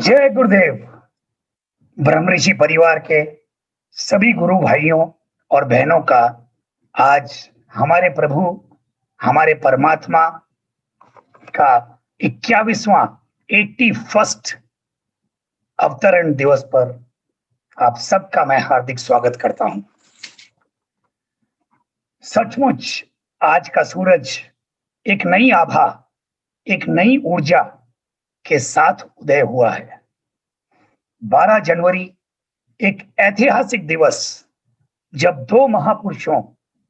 जय गुरुदेव। ब्रह्मऋषि परिवार के सभी गुरु भाइयों और बहनों का आज हमारे प्रभु, हमारे परमात्मा का 21वां 81st अवतरण दिवस पर आप सबका मैं हार्दिक स्वागत करता हूं। सचमुच आज का सूरज एक नई आभा, एक नई ऊर्जा के साथ उदय हुआ है। 12 जनवरी एक ऐतिहासिक दिवस, जब दो महापुरुषों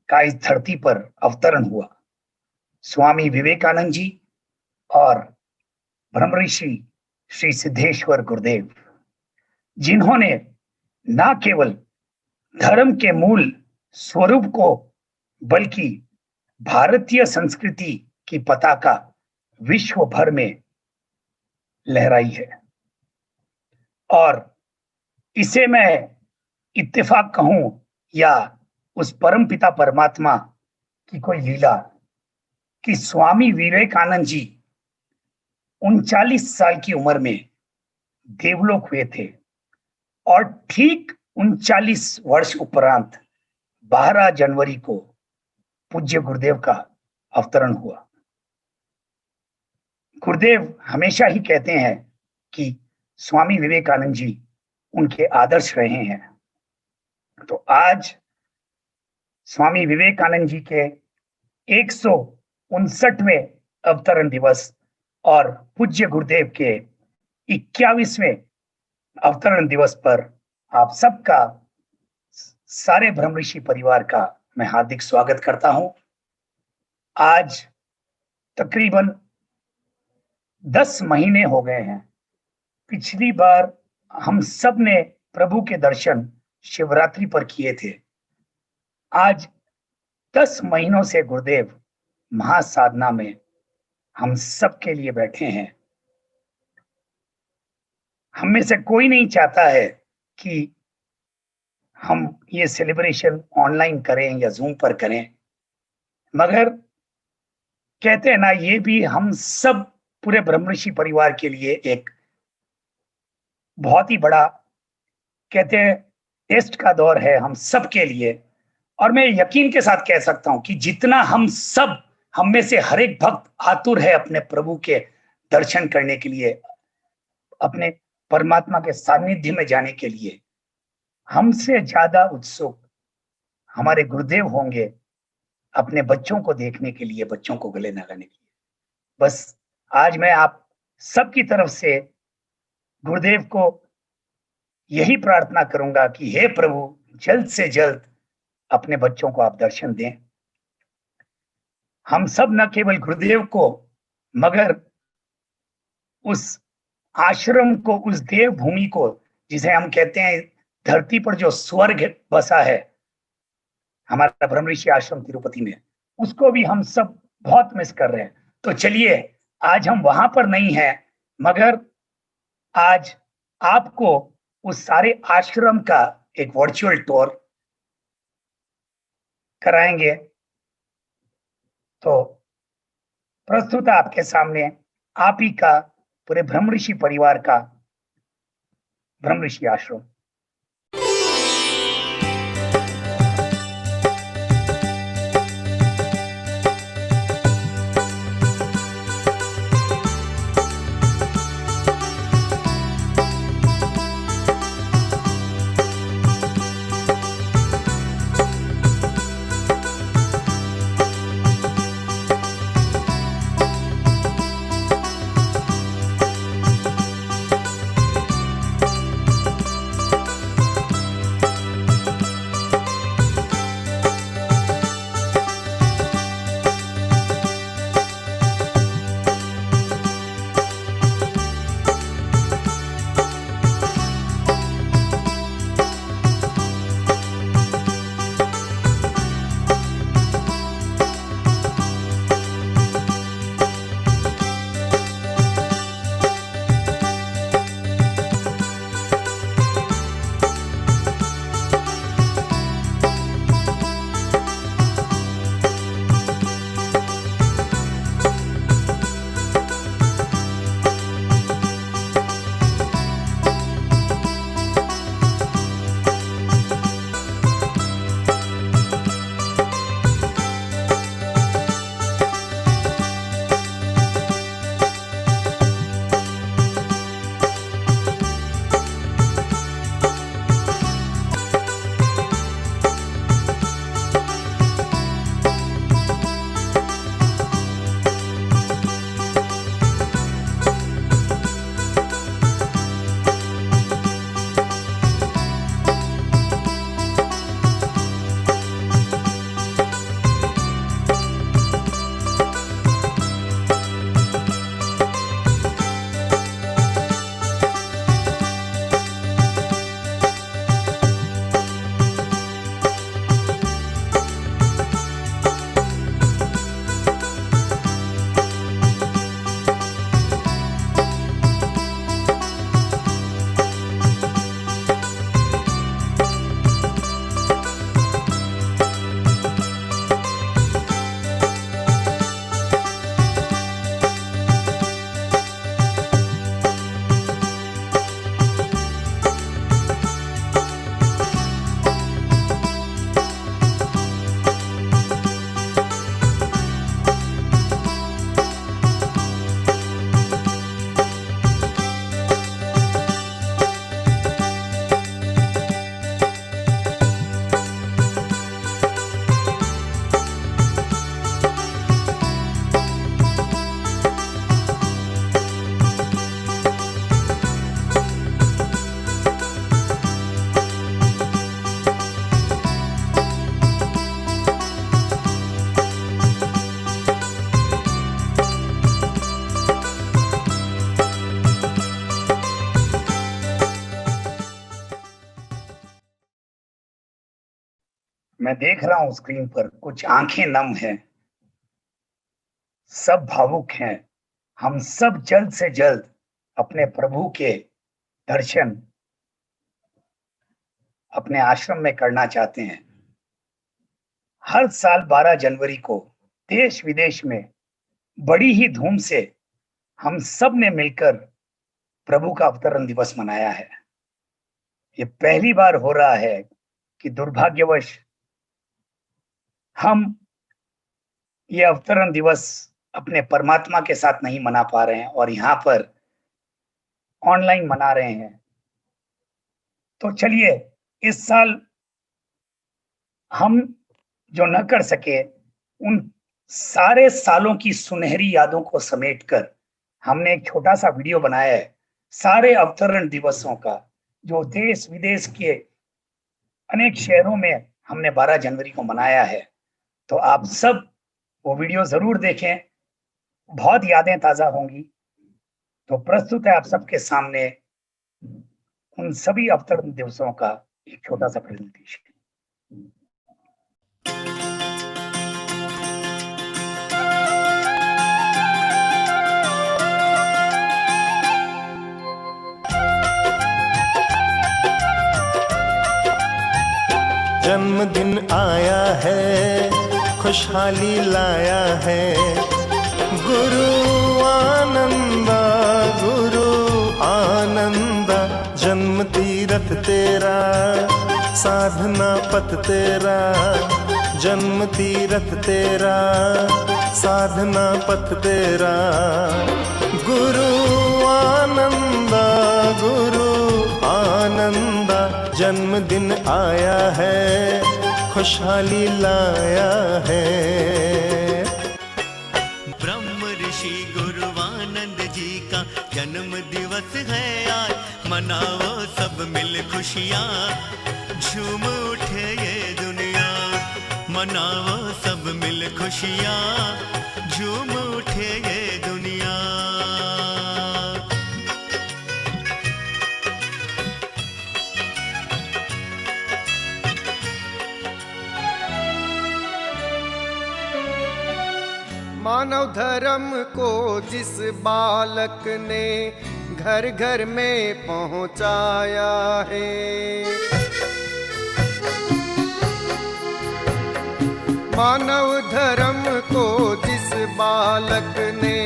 का इस धरती पर अवतरण हुआ, स्वामी विवेकानंद जी और ब्रह्मऋषि श्री सिद्धेश्वर गुरुदेव, जिन्होंने न केवल धर्म के मूल स्वरूप को बल्कि भारतीय संस्कृति की पताका विश्व भर में लहराई है। और इसे मैं इत्तेफाक कहूं या उस परम पिता परमात्मा की कोई लीला कि स्वामी विवेकानंद जी 39 साल की उम्र में देवलोक हुए थे और ठीक 39 वर्ष उपरांत 12 जनवरी को पूज्य गुरुदेव का अवतरण हुआ। गुरुदेव हमेशा ही कहते हैं कि स्वामी विवेकानंद जी उनके आदर्श रहे हैं। तो आज स्वामी विवेकानंद जी के 159वें अवतरण दिवस और पूज्य गुरुदेव के 21वें अवतरण दिवस पर आप सबका, सारे ब्रह्मऋषि परिवार का मैं हार्दिक स्वागत करता हूं। आज तकरीबन 10 महीने हो गए हैं। पिछली बार हम सब ने प्रभु के दर्शन शिवरात्रि पर किए थे। आज 10 महीनों से गुरुदेव महासाधना में हम सब के लिए बैठे हैं। हम में से कोई नहीं चाहता है कि हम ये सेलिब्रेशन ऑनलाइन करें या जूम पर करें, मगर कहते हैं ना, ये भी हम सब पूरे ब्रह्मऋषि परिवार के लिए एक बहुत ही बड़ा, कहते हैं, टेस्ट का दौर है हम सब के लिए। और मैं यकीन के साथ कह सकता हूं कि जितना हम में से हर एक भक्त आतुर है अपने प्रभु के दर्शन करने के लिए, अपने परमात्मा के सानिध्य में जाने के लिए, हमसे ज्यादा उत्सुक हमारे गुरुदेव होंगे अपने बच्चों को देखने के लिए, बच्चों को गले लगाने के लिए। बस आज मैं आप सबकी तरफ से गुरुदेव को यही प्रार्थना करूंगा कि हे प्रभु, जल्द से जल्द अपने बच्चों को आप दर्शन दें। हम सब न केवल गुरुदेव को, मगर उस आश्रम को, उस देव भूमि को, जिसे हम कहते हैं धरती पर जो स्वर्ग बसा है, हमारा ब्रह्मऋषि आश्रम तिरुपति में, उसको भी हम सब बहुत मिस कर रहे हैं। तो चलिए, आज हम वहां पर नहीं हैं, मगर आज आपको उस सारे आश्रम का एक वर्चुअल टूर कराएंगे। तो प्रस्तुत आपके सामने आप ही का, पूरे ब्रह्मऋषि परिवार का ब्रह्मऋषि आश्रम। मैं देख रहा हूं स्क्रीन पर कुछ आंखें नम हैं, सब भावुक हैं। हम सब जल्द से जल्द अपने प्रभु के दर्शन अपने आश्रम में करना चाहते हैं। हर साल 12 जनवरी को देश विदेश में बड़ी ही धूम से हम सब ने मिलकर प्रभु का अवतरण दिवस मनाया है। ये पहली बार हो रहा है कि दुर्भाग्यवश हम ये अवतरण दिवस अपने परमात्मा के साथ नहीं मना पा रहे हैं और यहाँ पर ऑनलाइन मना रहे हैं। तो चलिए इस साल हम जो न कर सके उन सारे सालों की सुनहरी यादों को समेटकर हमने एक छोटा सा वीडियो बनाया है सारे अवतरण दिवसों का, जो देश विदेश के अनेक शहरों में हमने 12 जनवरी को मनाया है। तो आप सब वो वीडियो जरूर देखें, बहुत यादें ताजा होंगी। तो प्रस्तुत है आप सबके सामने उन सभी अवतरण दिवसों का एक छोटा सा प्रेजेंटेशन। जन्मदिन आया है, खुशहाली लाया है, गुरु आनंदा, गुरु आनंदा। जन्म तीरथ तेरा, साधना पथ तेरा, जन्म तीरथ तेरा, साधना पथ तेरा। गुरु आनंदा, गुरु आनंदा। जन्मदिन आया है, खुशहाली लाया है। ब्रह्म ऋषि गुरुवानंद जी का जन्म दिवस है आज, मनाओ सब मिल खुशियाँ, झूम उठे ये दुनिया। मनाओ सब मिल खुशियाँ, झूम उठे ये दुनिया। मानव धर्म को जिस बालक ने घर घर में पहुंचाया है, मानव धर्म को जिस बालक ने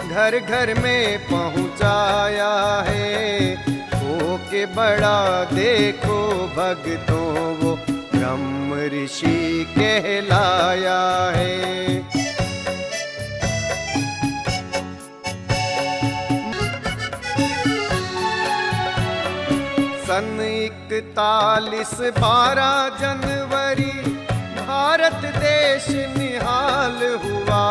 घर घर में पहुंचाया है, वो के बड़ा देखो भक्तों वो ब्रह्म ऋषि कहलाया है। सन 41 12 जनवरी भारत देश निहाल हुआ,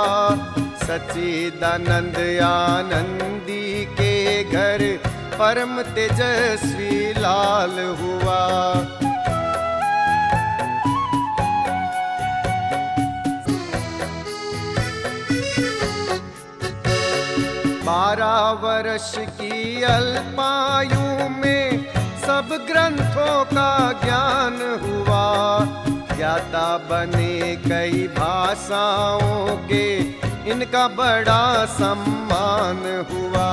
सच्चिदानंद आनंदी के घर परम तेजस्वी लाल हुआ। बारह वर्ष की अल्पायु में सब ग्रंथों का ज्ञान हुआ, ज्ञाता बने कई भाषाओं के इनका बड़ा सम्मान हुआ।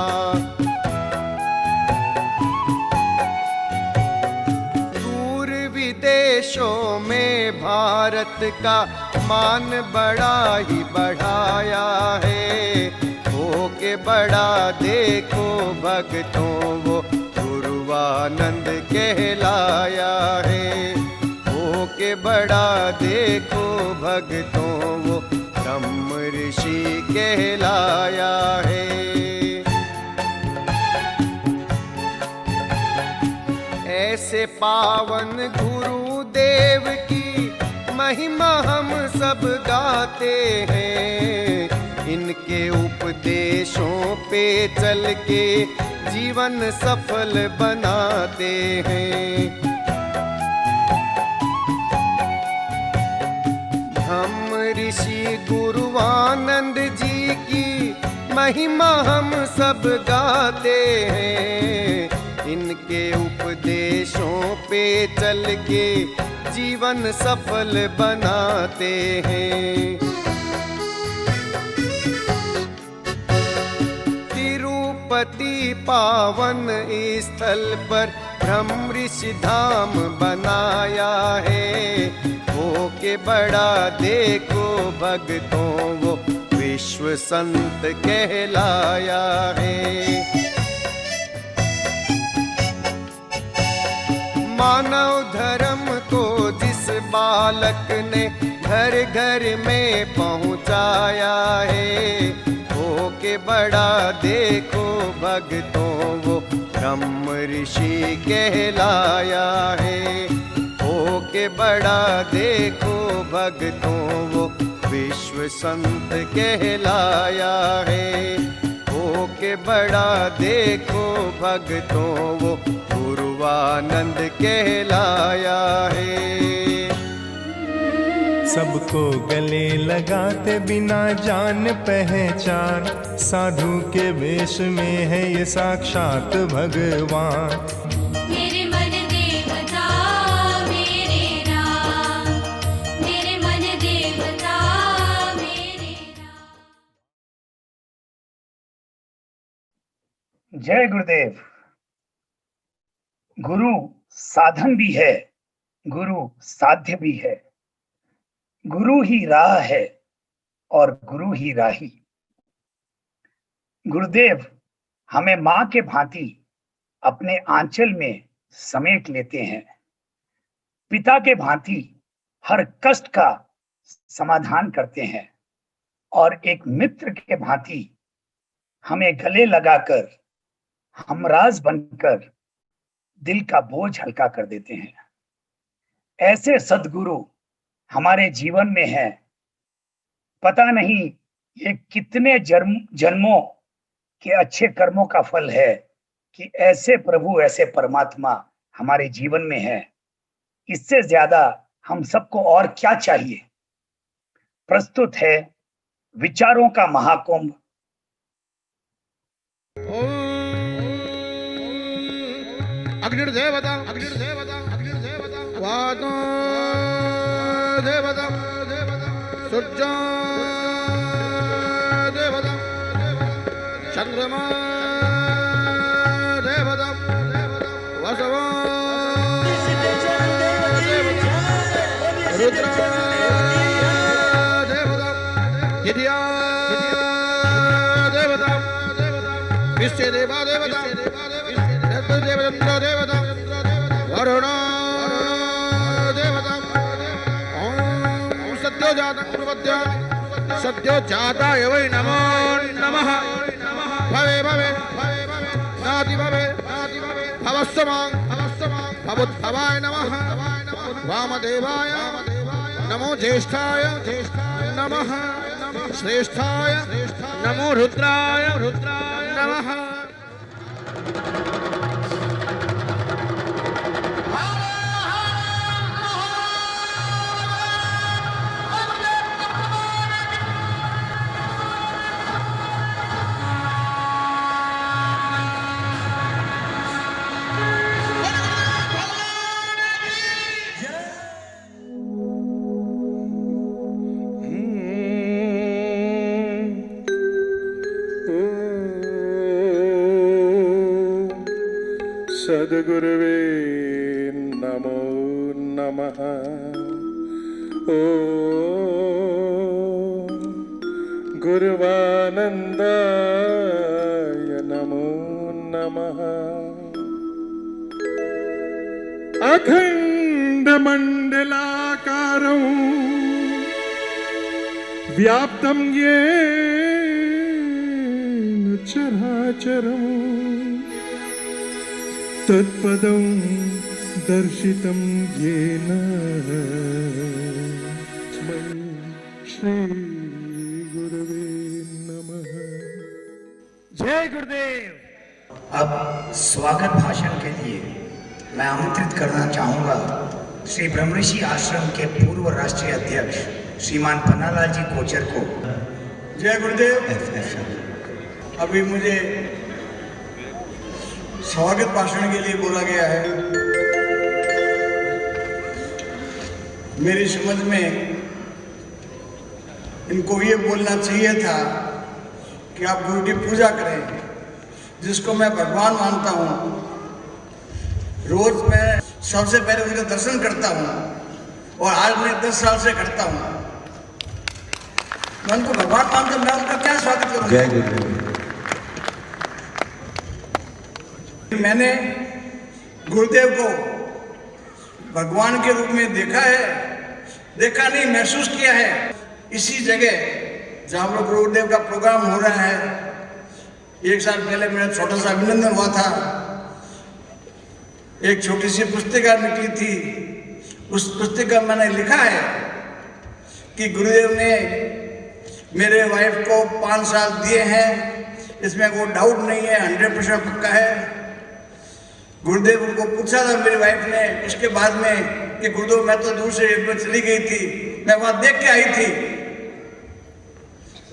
दूर विदेशों में भारत का मान बड़ा ही बढ़ाया है, हो के बड़ा देखो भक्तों वो गुरुवानंद कहलाया है। हो के बड़ा देखो भक्तों वो ब्रह्म ऋषि कहलाया है। ऐसे पावन गुरुदेव की महिमा हम सब गाते हैं, इनके उपदेशों पे चल के जीवन सफल बनाते हैं। हम ऋषि गुरुवानंद जी की महिमा हम सब गाते हैं, इनके उपदेशों पे चल के जीवन सफल बनाते हैं। तिरुपति पावन स्थल पर ब्रह्म ऋषि धाम बनाया है। हो के बड़ा देखो भक्तों वो विश्व संत कहलाया है। मानव धर्म को जिस बालक ने घर घर में पहुंचाया है। हो के बड़ा देखो भक्तों वो ब्रह्म ऋषि कहलाया है। हो के बड़ा देखो भक्तों वो विश्व संत कहलाया है। हो के बड़ा देखो भक्तों वो गुरुवानंद कहलाया है। सबको गले लगाते बिना जान पहचान, साधु के वेश में है ये साक्षात भगवान। मेरे मन देवता मेरे राम, मेरे मन देवता मेरे राम। जय गुरुदेव। गुरु साधन भी है, गुरु साध्य भी है। गुरु ही राह है और गुरु ही राही। गुरुदेव हमें मां के भांति अपने आंचल में समेट लेते हैं। पिता के भांति हर कष्ट का समाधान करते हैं और एक मित्र के भांति हमें गले लगाकर हमराज बनकर दिल का बोझ हल्का कर देते हैं। ऐसे सद्गुरु हमारे जीवन में है। पता नहीं ये कितने जन्मों के अच्छे कर्मों का फल है कि ऐसे प्रभु, ऐसे परमात्मा हमारे जीवन में है। इससे ज्यादा हम सबको और क्या चाहिए। प्रस्तुत है विचारों का महाकुंभ। अग्निर्देवता अग्निर्देवता अग्निर्देवता वातो देवता सूर्य देवता चंद्रमा देवता वसव रुद्र देवता यदिया देवता विश्व देवा देवता देवता देवता वरुण देवता ओम सत्यो जातं प्रपद्य सत्यो जाताय वै नमो नमः। भवे भवे नाति भवे भवस्वमां भवुद्भवाय नमः। वामदेवाय नमो ज्येष्ठाय नमः। श्रेष्ठाय नमो रुद्राय नमः। सद्गुरुवे नमो नमः। ओ गुरुवानंदाय नमो नमः। अखंड मंडलाकारं व्याप्तं येन चराचरम् तत्पदं दर्शितं येन श्री गुरुवे नमः। जय गुरुदेव। अब स्वागत भाषण के लिए मैं आमंत्रित करना चाहूंगा श्री ब्रह्मऋषि आश्रम के पूर्व राष्ट्रीय अध्यक्ष श्रीमान पन्नालाल जी कोचर को। जय गुरुदेव। अभी मुझे स्वागत भाषण के लिए बोला गया है। मेरी समझ में इनको ये बोलना चाहिए था कि आप गुरु की पूजा करें, जिसको मैं भगवान मानता हूँ। रोज मैं सबसे पहले उनका दर्शन करता हूँ और आज मैं 10 साल से करता हूँ। मैं उनको भगवान मानता हूँ, मैं उनका क्या स्वागत करूँगा? मैंने गुरुदेव को भगवान के रूप में देखा है, देखा नहीं महसूस किया है। इसी जगह जहाँ पर गुरुदेव का प्रोग्राम हो रहा है, 1 साल पहले मेरा छोटा सा अभिनंदन हुआ था। एक छोटी सी पुस्तिका निकली थी, उस पुस्तिका में मैंने लिखा है कि गुरुदेव ने मेरे वाइफ को 5 साल दिए हैं, इसमें कोई डाउट नहीं है, 100% पक्का है। गुरुदेव उनको पूछा था मेरी वाइफ ने उसके बाद में कि गुरुदेव मैं तो दूर से एक बार चली गई थी, मैं वहां देख के आई थी,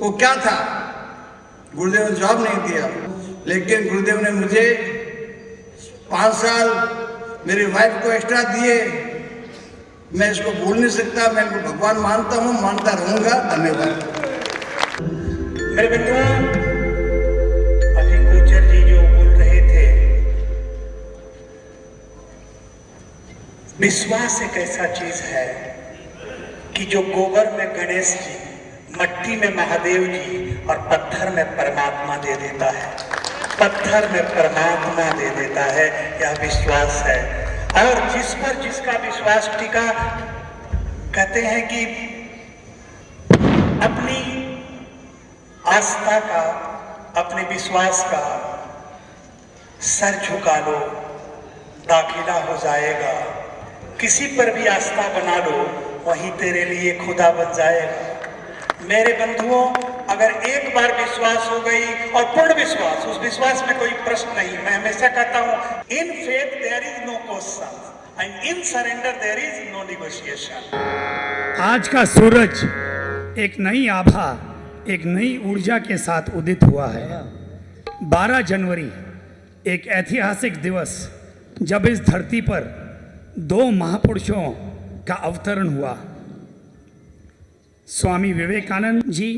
वो क्या था? गुरुदेव ने जवाब नहीं दिया। लेकिन गुरुदेव ने मुझे 5 साल मेरी वाइफ को एक्स्ट्रा दिए, मैं इसको भूल नहीं सकता। मैं इनको भगवान मानता हूँ, मानता रहूंगा। धन्यवाद। मेरे बंधुओं, अभी गुर्जर जी जो बोल रहे थे, विश्वास एक ऐसा चीज है कि जो गोबर में गणेश जी, मट्टी में महादेव जी और पत्थर में परमात्मा दे देता है, पत्थर में परमात्मा दे देता है, यह विश्वास है। और जिस पर जिसका विश्वास टिका, कहते हैं कि अपनी आस्था का, अपने विश्वास का सर झुका लो, दाखिला हो जाएगा। किसी पर भी आस्था बना लो, वही तेरे लिए खुदा बन जाएगा। मेरे बंधुओं, अगर एक बार विश्वास हो गई और पूर्ण विश्वास, उस विश्वास में कोई प्रश्न नहीं। मैं हमेशा कहता हूं, in faith there is no question and in surrender there is no negotiation. आज का सूरज एक नई आभा, एक नई ऊर्जा के साथ उदित हुआ है। 12 जनवरी एक ऐतिहासिक दिवस, जब इस धरती पर 2 महापुरुषों का अवतरण हुआ, स्वामी विवेकानंद जी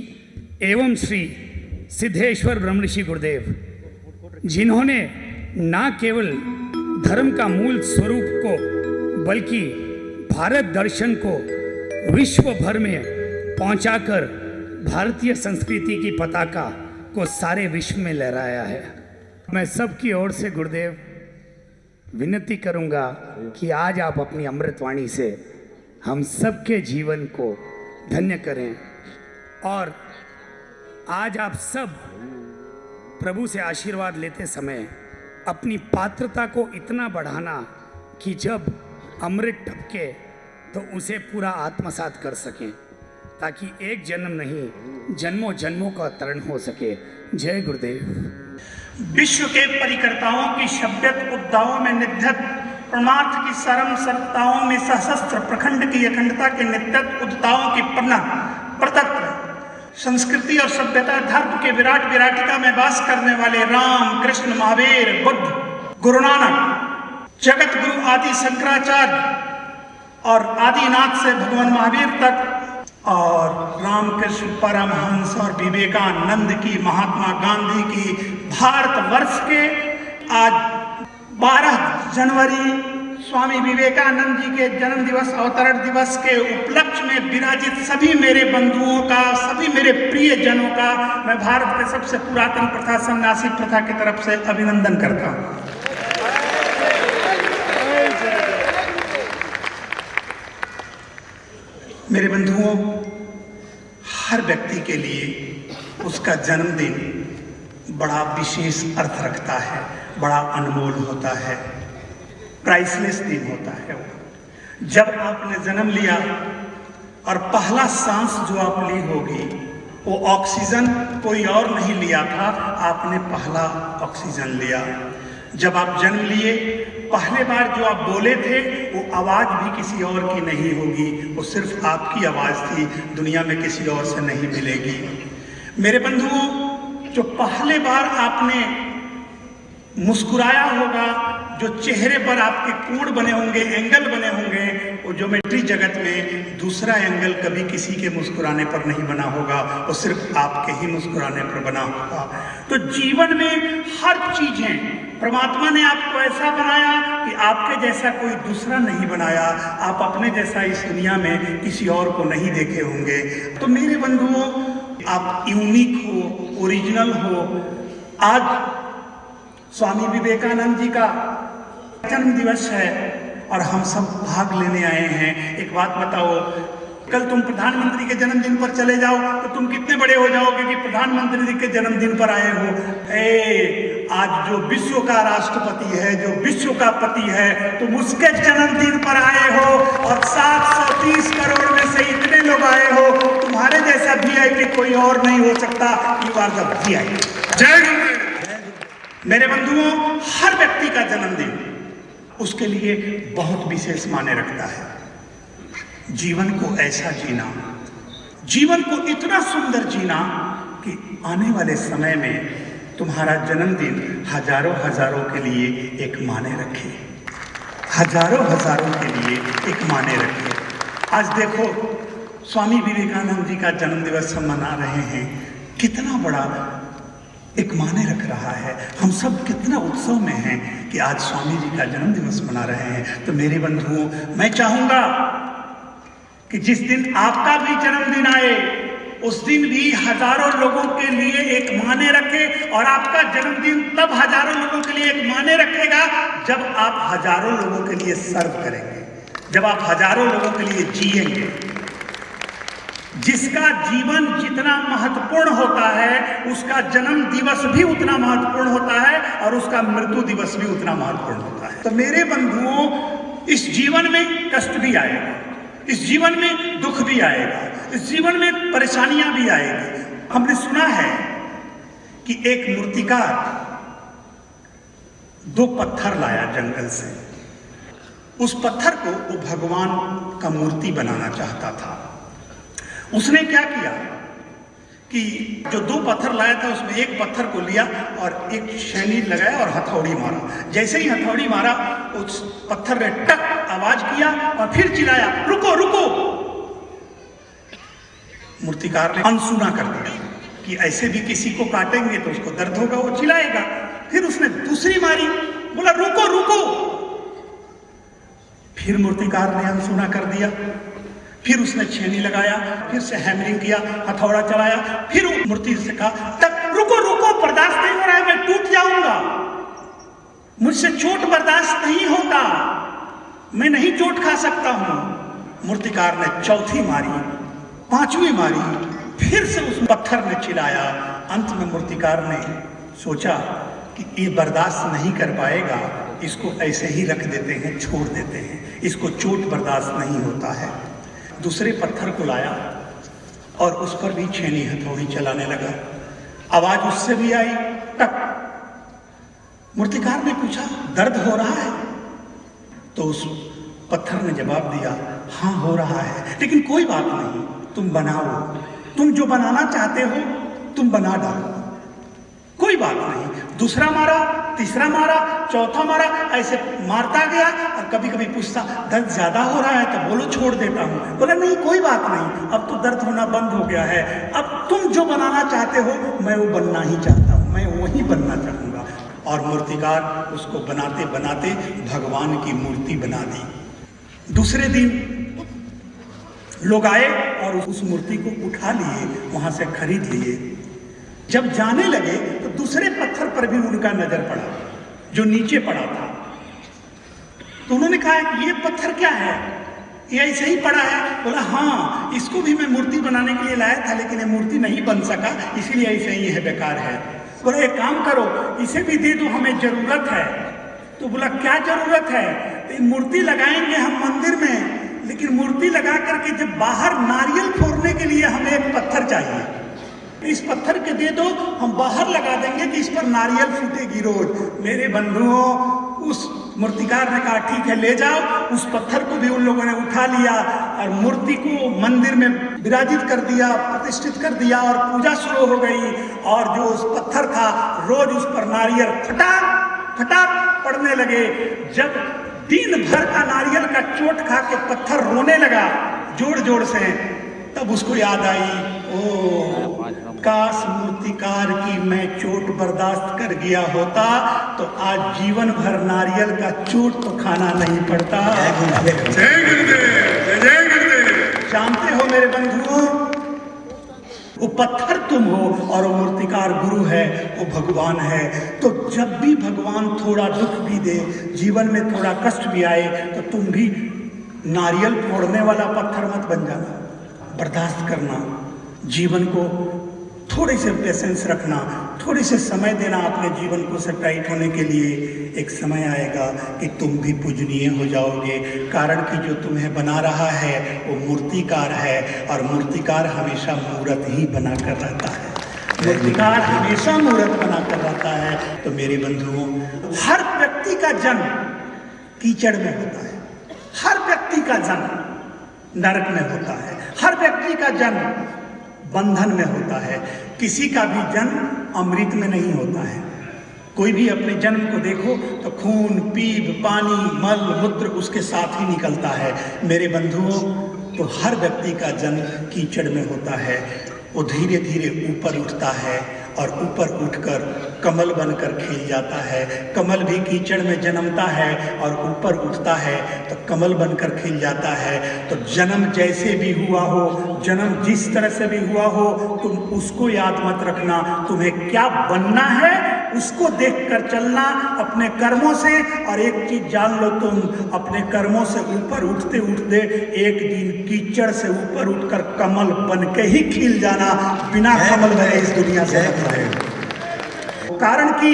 एवं श्री सिद्धेश्वर ब्रह्मऋषि गुरुदेव, जिन्होंने न केवल धर्म का मूल स्वरूप को बल्कि भारत दर्शन को विश्व भर में पहुंचाकर भारतीय संस्कृति की पताका को सारे विश्व में लहराया है। मैं सबकी ओर से गुरुदेव विनती करूंगा कि आज आप अपनी अमृतवाणी से हम सबके जीवन को धन्य करें। और आज आप सब प्रभु से आशीर्वाद लेते समय अपनी पात्रता को इतना बढ़ाना कि जब अमृत टपके तो उसे पूरा आत्मसात कर सकें, ताकि एक जन्म नहीं जन्मों जन्मों का तरण हो सके। जय गुरुदेव। विश्व के परिकर्ताओं की शब्दत उद्दाओं में निध्यत, परमार्थ की सरम सरताओं में सशस्त्र, प्रखंड की अखंडता के नित्यत उद्दाओं की प्रतत्व, संस्कृति और सभ्यता धर्म के विराट विराटिका में वास करने वाले राम, कृष्ण, महावीर, बुद्ध, गुरु नानक, जगत गुरु आदि शंकराचार्य और आदिनाथ से भगवान महावीर तक, और रामकृष्ण परमहंस और विवेकानंद की, महात्मा गांधी की, भारतवर्ष के आज 12 जनवरी स्वामी विवेकानंद जी के जन्म दिवस, अवतरण दिवस के उपलक्ष्य में विराजित सभी मेरे बंधुओं का, सभी मेरे प्रिय जनों का मैं भारत के सबसे पुरातन प्रथा सन्यासी प्रथा की तरफ से अभिनंदन करता हूँ। मेरे बंधुओं, हर व्यक्ति के लिए उसका जन्मदिन बड़ा विशेष अर्थ रखता है, बड़ा अनमोल होता है, प्राइसलेस दिन होता है। जब आपने जन्म लिया और पहला सांस जो आप ली होगी, वो ऑक्सीजन कोई और नहीं लिया था, आपने पहला ऑक्सीजन लिया। जब आप जन्म लिए, पहले बार जो आप बोले थे वो आवाज़ भी किसी और की नहीं होगी, वो सिर्फ आपकी आवाज़ थी, दुनिया में किसी और से नहीं मिलेगी। मेरे बंधुओं, जो पहले बार आपने मुस्कुराया होगा, जो चेहरे पर आपके कोण बने होंगे, एंगल बने होंगे, वो ज्योमेट्री जगत में दूसरा एंगल कभी किसी के मुस्कुराने पर नहीं बना होगा, वो सिर्फ आपके ही मुस्कुराने पर बना होगा। तो जीवन में हर चीजें परमात्मा ने आपको ऐसा बनाया कि आपके जैसा कोई दूसरा नहीं बनाया। आप अपने जैसा इस दुनिया में किसी और को नहीं देखे होंगे। तो मेरे बंधुओं, आप यूनिक हो, ओरिजिनल हो। आज स्वामी विवेकानंद जी का जन्म दिवस है और हम सब भाग लेने आए हैं। एक बात बताओ, कल तुम प्रधानमंत्री के जन्मदिन पर चले जाओ तो तुम कितने बड़े हो जाओगे कि प्रधानमंत्री जी के जन्मदिन पर आए हो। आज जो विश्व का राष्ट्रपति है, जो विश्व का पति है, तुम उसके जन्मदिन पर आए हो और 730 करोड़ में से इतने लोग आए हो। तुम्हारे जैसा वीआईपी कोई और नहीं हो सकता। You are the VIP. जय गुरुदेव। मेरे बंधुओं, हर व्यक्ति का जन्मदिन उसके लिए बहुत विशेष मायने रखता है। जीवन को ऐसा जीना, जीवन को इतना सुंदर जीना कि आने वाले समय में तुम्हारा जन्मदिन हजारों हजारों के लिए एक माने रखे, हजारों हजारों के लिए एक माने रखे। आज देखो, स्वामी विवेकानंद जी का जन्म दिवस हम मना रहे हैं, कितना बड़ा एक माने रख रहा है। हम सब कितना उत्सव में हैं कि आज स्वामी जी का जन्म दिवस मना रहे हैं। तो मेरे बंधुओं, मैं चाहूंगा कि जिस दिन आपका भी जन्मदिन आए, उस दिन भी हजारों लोगों के लिए एक माने रखे। और आपका जन्मदिन तब हजारों लोगों के लिए एक माने रखेगा जब आप हजारों लोगों के लिए सर्व करेंगे, जब आप हजारों लोगों के लिए जिएंगे। जिसका जीवन जितना महत्वपूर्ण होता है, उसका जन्म दिवस भी उतना महत्वपूर्ण होता है और उसका मृत्यु दिवस भी उतना महत्वपूर्ण होता है। तो मेरे बंधुओं, इस जीवन में कष्ट भी आएगा, इस जीवन में दुख भी आएगा, इस जीवन में परेशानियां भी आएगी। हमने सुना है कि एक मूर्तिकार 2 पत्थर लाया जंगल से। उस पत्थर को वो भगवान का मूर्ति बनाना चाहता था। उसने क्या किया कि जो 2 पत्थर लाया था उसमें एक पत्थर को लिया और एक छेनी लगाया और हथौड़ी मारा। जैसे ही हथौड़ी मारा, उस पत्थर ने टक आवाज किया और फिर चिल्लाया, रुको रुको। मूर्तिकार ने अनसुना कर दिया कि ऐसे भी किसी को काटेंगे तो उसको दर्द होगा, वो चिल्लाएगा। फिर उसने दूसरी मारी, बोला रुको रुको। फिर मूर्तिकार ने अनसुना कर दिया। फिर उसने छेनी लगाया, फिर से हैमरिंग किया, हथौड़ा चलाया। फिर मूर्ति से कहा, तक रुको रुको, बर्दाश्त नहीं हो रहा है, मैं टूट जाऊंगा, मुझसे चोट बर्दाश्त नहीं होगा, मैं नहीं चोट खा सकता हूं। मूर्तिकार ने चौथी मारी, 5वीं मारी, फिर से उस पत्थर ने चिल्लाया। अंत में मूर्तिकार ने सोचा कि ये बर्दाश्त नहीं कर पाएगा, इसको ऐसे ही रख देते हैं, छोड़ देते हैं, इसको चोट बर्दाश्त नहीं होता है। दूसरे पत्थर को लाया और उस पर भी छेनी हथौड़ी चलाने लगा। आवाज उससे भी आई, टक। मूर्तिकार ने पूछा, दर्द हो रहा है? तो उस पत्थर ने जवाब दिया, हाँ हो रहा है, लेकिन कोई बात नहीं, तुम बनाओ, तुम जो बनाना चाहते हो तुम बना डालो, कोई बात नहीं। दूसरा मारा, तीसरा मारा, चौथा मारा, ऐसे मारता गया। और कभी कभी पूछता, दर्द ज्यादा हो रहा है? तो बोलो छोड़ देता हूं। बोला नहीं कोई बात नहीं, अब तो दर्द होना बंद हो गया है, अब तुम जो बनाना चाहते हो मैं वो बनना ही चाहता हूं, मैं वही बनना चाहूंगा। और मूर्तिकार उसको बनाते बनाते भगवान की मूर्ति बना दी। दूसरे दिन लोग आए और उस मूर्ति को उठा लिए, वहां से खरीद लिए। जब जाने लगे तो दूसरे पत्थर पर भी उनका नजर पड़ा जो नीचे पड़ा था। तो उन्होंने कहा कि ये पत्थर क्या है, ये ऐसे ही पड़ा है? बोला हाँ, इसको भी मैं मूर्ति बनाने के लिए लाया था, लेकिन ये मूर्ति नहीं बन सका, इसीलिए ऐसे ही है, बेकार है। बोला एक काम करो, इसे भी दे दो, हमें जरूरत है। तो बोला क्या जरूरत है? तो मूर्ति लगाएंगे हम मंदिर में, लेकिन मूर्ति लगा करके जब बाहर नारियल फोड़ने के लिए हमें एक पत्थर चाहिए, इस पत्थर के दे दो, हम बाहर लगा देंगे कि इस पर नारियल फूटेगी रोज। मेरे बंधुओं, उस मूर्तिकार ने कहा ठीक है ले जाओ। उस पत्थर को भी उन लोगों ने उठा लिया और मूर्ति को मंदिर में विराजित कर दिया, प्रतिष्ठित कर दिया और पूजा शुरू हो गई। और जो उस पत्थर था, रोज उस पर नारियल फटा फटाक पड़ने लगे। जब दिन भर का नारियल का चोट खा के पत्थर रोने लगा जोर जोर से, तब उसको याद आई, ओ काश मूर्तिकार की मैं चोट बर्दाश्त कर गया होता तो आज जीवन भर नारियल का चोट तो खाना नहीं पड़ता। जय गुरुदेव, जय गुरुदेव। जानते हो मेरे बंधुओं, वो पत्थर तुम हो और वो मूर्तिकार गुरु है, वो भगवान है। तो जब भी भगवान थोड़ा दुख भी दे, जीवन में थोड़ा कष्ट भी आए, तो तुम भी नारियल फोड़ने वाला पत्थर मत बन जाना। बर्दाश्त करना, जीवन को थोड़े से पेशेंस रखना, थोड़े से समय देना अपने जीवन को सेटाइट होने के लिए। एक समय आएगा कि तुम भी पूजनीय हो जाओगे, कारण कि जो तुम्हें बना रहा है वो मूर्तिकार है, और मूर्तिकार हमेशा मूर्त ही बना कर रहता है। मूर्तिकार हमेशा मूर्त बना कर रहता है। तो मेरे बंधुओं, हर व्यक्ति का जन्म कीचड़ में होता है, हर व्यक्ति का जन्म नरक में होता है, हर व्यक्ति का जन्म बंधन में होता है। किसी का भी जन्म अमृत में नहीं होता है। कोई भी अपने जन्म को देखो तो खून, पीप, पानी, मल, मूत्र उसके साथ ही निकलता है। मेरे बंधुओं, तो हर व्यक्ति का जन्म कीचड़ में होता है। वो धीरे धीरे ऊपर उठता है और ऊपर उठकर कमल बनकर खिल जाता है। कमल भी कीचड़ में जन्मता है और ऊपर उठता है तो कमल बनकर खिल जाता है। तो जन्म जैसे भी हुआ हो, जन्म जिस तरह से भी हुआ हो, तुम उसको याद मत रखना। तुम्हें क्या बनना है उसको देखकर चलना अपने कर्मों से। और एक चीज जान लो, तुम अपने कर्मों से ऊपर उठते उठते एक दिन कीचड़ से ऊपर उठकर कमल बन के ही खिल जाना, बिना कमल बने इस दुनिया से। कारण कि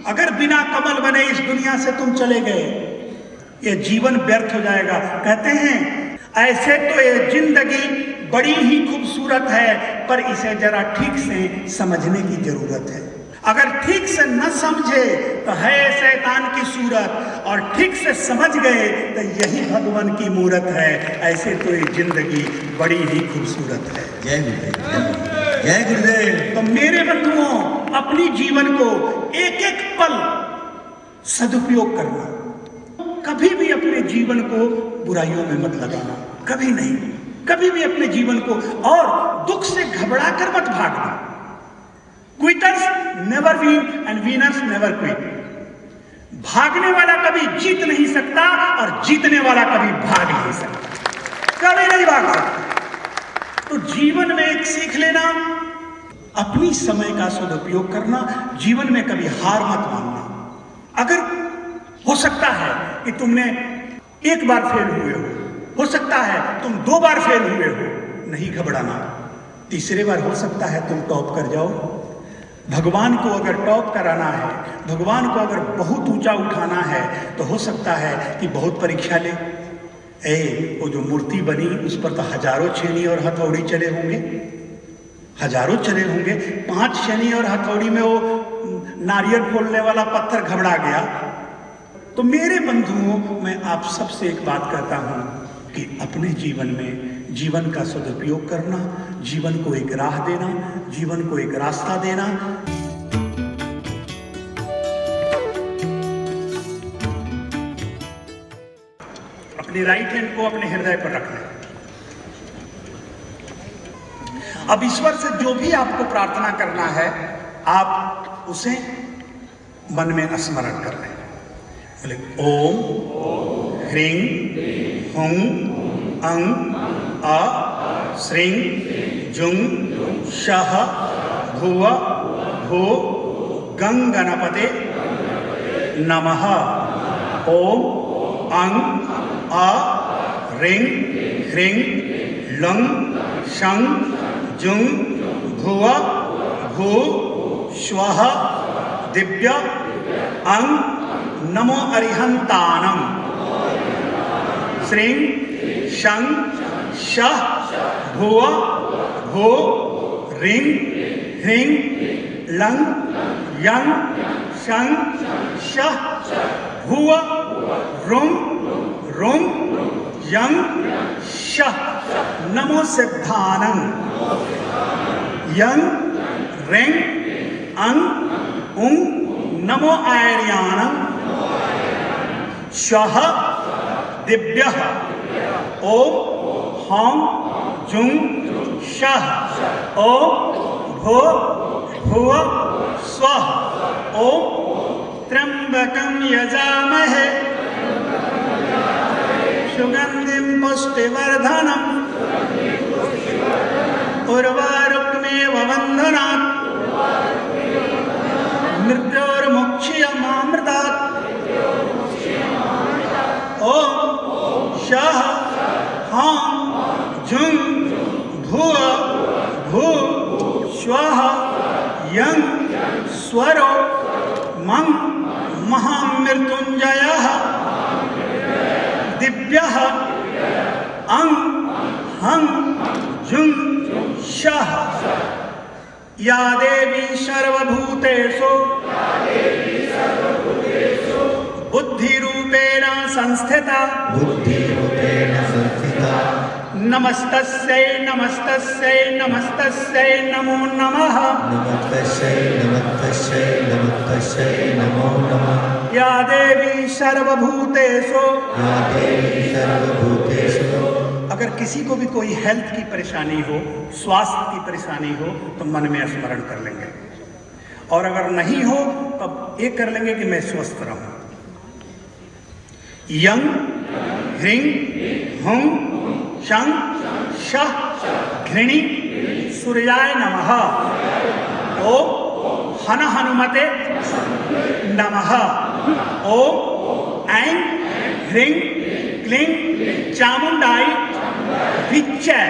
अगर बिना कमल बने इस दुनिया से तुम चले गए, ये जीवन व्यर्थ हो जाएगा। कहते हैं ऐसे तो ये जिंदगी बड़ी ही खूबसूरत है, पर इसे जरा ठीक से समझने की जरूरत है। अगर ठीक से न समझे तो है शैतान की सूरत, और ठीक से समझ गए तो यही भगवान की मूरत है। ऐसे तो ये जिंदगी बड़ी ही खूबसूरत है। जय गुरुदेव, जय गुरुदेव। तो मेरे बंधुओं, अपनी जीवन को एक एक पल सदुपयोग करना। कभी भी अपने जीवन को बुराइयों में मत लगाना, कभी नहीं। कभी भी अपने जीवन को, और दुख से घबरा कर मत भागना। Quitters never win and winners never quit. भागने वाला कभी जीत नहीं सकता और जीतने वाला कभी भाग नहीं सकता, कभी नहीं भाग सकता। तो जीवन में एक सीख लेना, अपनी समय का सदुपयोग करना। जीवन में कभी हार मत मानना। अगर हो सकता है कि तुमने एक बार फेल हुए हो सकता है तुम 2 बार फेल हुए हो, नहीं घबराना। तीसरे बार हो सकता है तुम टॉप कर जाओ। भगवान को अगर टॉप कराना है, भगवान को अगर बहुत ऊंचा उठाना है, तो हो सकता है कि बहुत परीक्षा ले। वो जो मूर्ति बनी उस पर तो हजारों छेनी और हथौड़ी चले होंगे, हजारों चले होंगे। 5 छेनी और हथौड़ी में वो नारियल फोड़ने वाला पत्थर घबरा गया। तो मेरे बंधुओं, मैं आप सबसे एक बात कहता हूं कि अपने जीवन में जीवन का सदुपयोग करना, जीवन को एक राह देना, जीवन को एक रास्ता देना। अपने राइट हैंड को अपने हृदय पर रखना। अब ईश्वर से जो भी आपको प्रार्थना करना है, आप उसे मन में स्मरण कर लें। बोले ओम ह्रीं हुं अं अ श्रीं जुं शः भुव भो गं गणपते नमः। ओम अं अ ह्रीं ह्रीं लं शं जुं भुव भू स्वः दिव्य अं नमो अरिहंतानम। श्रीं शं शः भुव भो ह्रीं ह्रीं लं यं शं शः भुव रुं रुं यं शः नमो सिद्धानं। यं रें अं उं नमो आयर्याणं श्वः दिव्यः ओम हौं जुं शः ओम भो भुव स्वः ओम त्र्यंबकं यजामहे सुगंधिं पुष्टिवर्धनम् उर्वारुकमेव बन्धनात् मृत्योर्मुक्षीयमामृतात् ओम शः हौं जुं भुव भू स्वः यं स्वरो मं महामृत्युंजयः दिव्यः अं हं जुं शः या देवी सर्वभूतेषु बुद्धिरूपेण संस्थिता नमस्तस्यै नमस्तस्यै नमस्तस्यै नमो नमः या देवी सर्वभूतेषु अगर किसी को भी कोई हेल्थ की परेशानी हो, स्वास्थ्य की परेशानी हो, तो मन में स्मरण कर लेंगे, और अगर नहीं हो तो ये कर लेंगे कि मैं स्वस्थ रहूं। यं ह्रीं हुं शं शः घृणी सूर्याय नमः ओम हन हनुमते नमः ओम ऐं ह्रीं क्लीं चामुंडाई विच्चय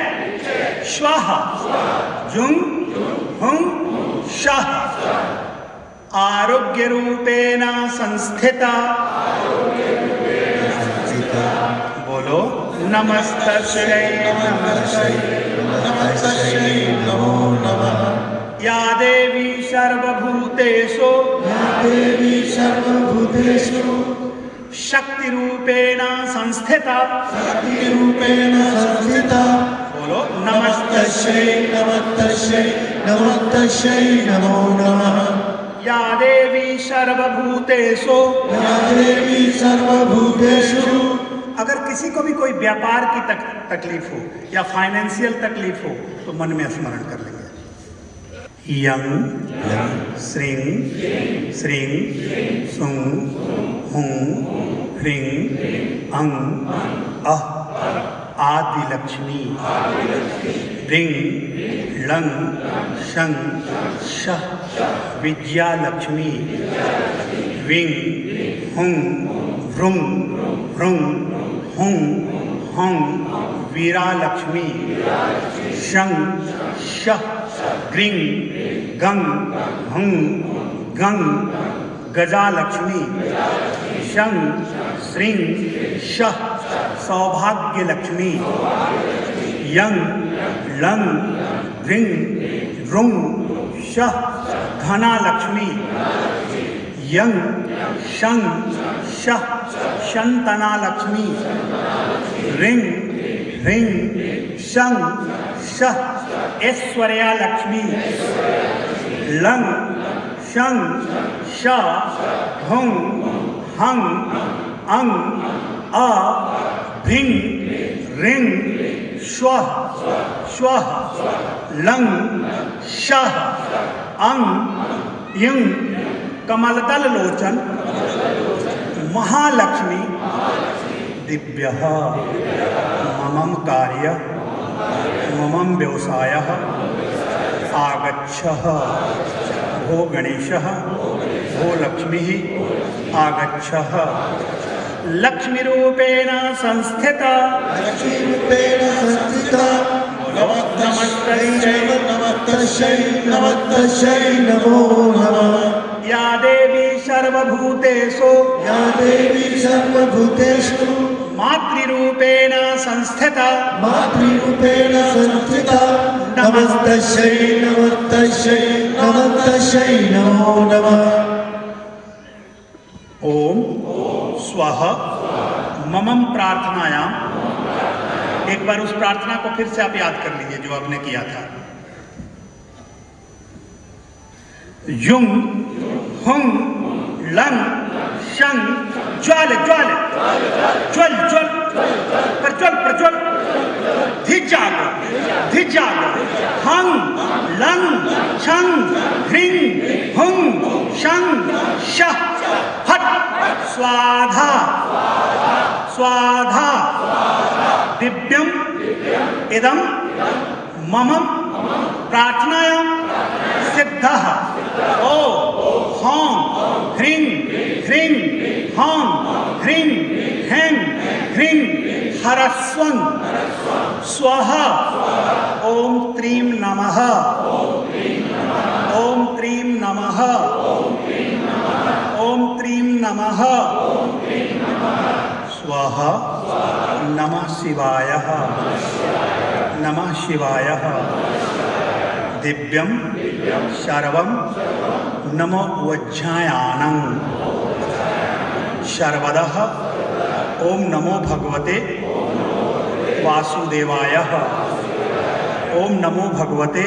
स्वाहा जुं हुं शः आरोग्य रूपेण संस्थिता बोलो नमस्तस्यै नमस्तस्यै नमो नमः या देवी सर्वभूतेषु शक्ति रूपेण संस्थिता बोलो नमस्तस्यै नमो नमः या देवी सर्वभूतेषु अगर किसी को भी कोई व्यापार की तकलीफ हो या फाइनेंशियल तकलीफ हो तो मन में स्मरण कर लेंगे। यं श्रीं श्रीं सुं हुं ह्रीं अं अः आदि लक्ष्मी ह्रीं लं शं शः विद्या लक्ष्मी विं हुं व्रुं व्रुं हुं हौं वीरा लक्ष्मी शं शः ग्रीं गं हुं गं गजा लक्ष्मी शं श्रीं शः सौभाग्य लक्ष्मी यं लं ह्रीं ह्रुं शः धना लक्ष्मी यं शं शः शंतना लक्ष्मी ह्रीं ह्रीं शं शः ऐश्वर्या लक्ष्मी लं शं शः हुं हं अं अ ह्रीं ह्रीं श्वः श्वः लं शः अं इं कमलदल लोचन महालक्ष्मी दिव्यः ममं कार्य ममं व्यवसायः आगच्छः भो गणेशः भो लक्ष्मीः आगच्छः लक्ष्मीरूपेण संस्थिता नमस्तस्यै नमो नमः या देवी सर्वभूतेषु मातृरूपेण संस्थिता नमस्तस्यै नमो नमः ओम स्वः ममम प्रार्थनायाम। एक बार उस प्रार्थना को फिर से आप याद कर लीजिए जो आपने किया था। युं हुं लं शं ज्वाल ज्वाल ज्वल ज्वल प्रज्वल प्रज्वल धिजाग धिजाग हं लं छं ह्रीं हुं शं शः फट् स्वाधा स्वाधा दिव्यम इदं मम प्रार्थनायां सिद्धः ओ हौं ह्रीं ह्रीं हौं ह्रीं हैं ह्रीं हरस्वं स्वः ओम त्रीं नमः ओम त्रीं नमः ओम त्रीं नमः स्वः नमः शिवायः नमः शिवायः दिव्यं शर्वं नमो वज्रायानं शर्वदः ओम नमो भगवते वासुदेवाय ओम नमो भगवते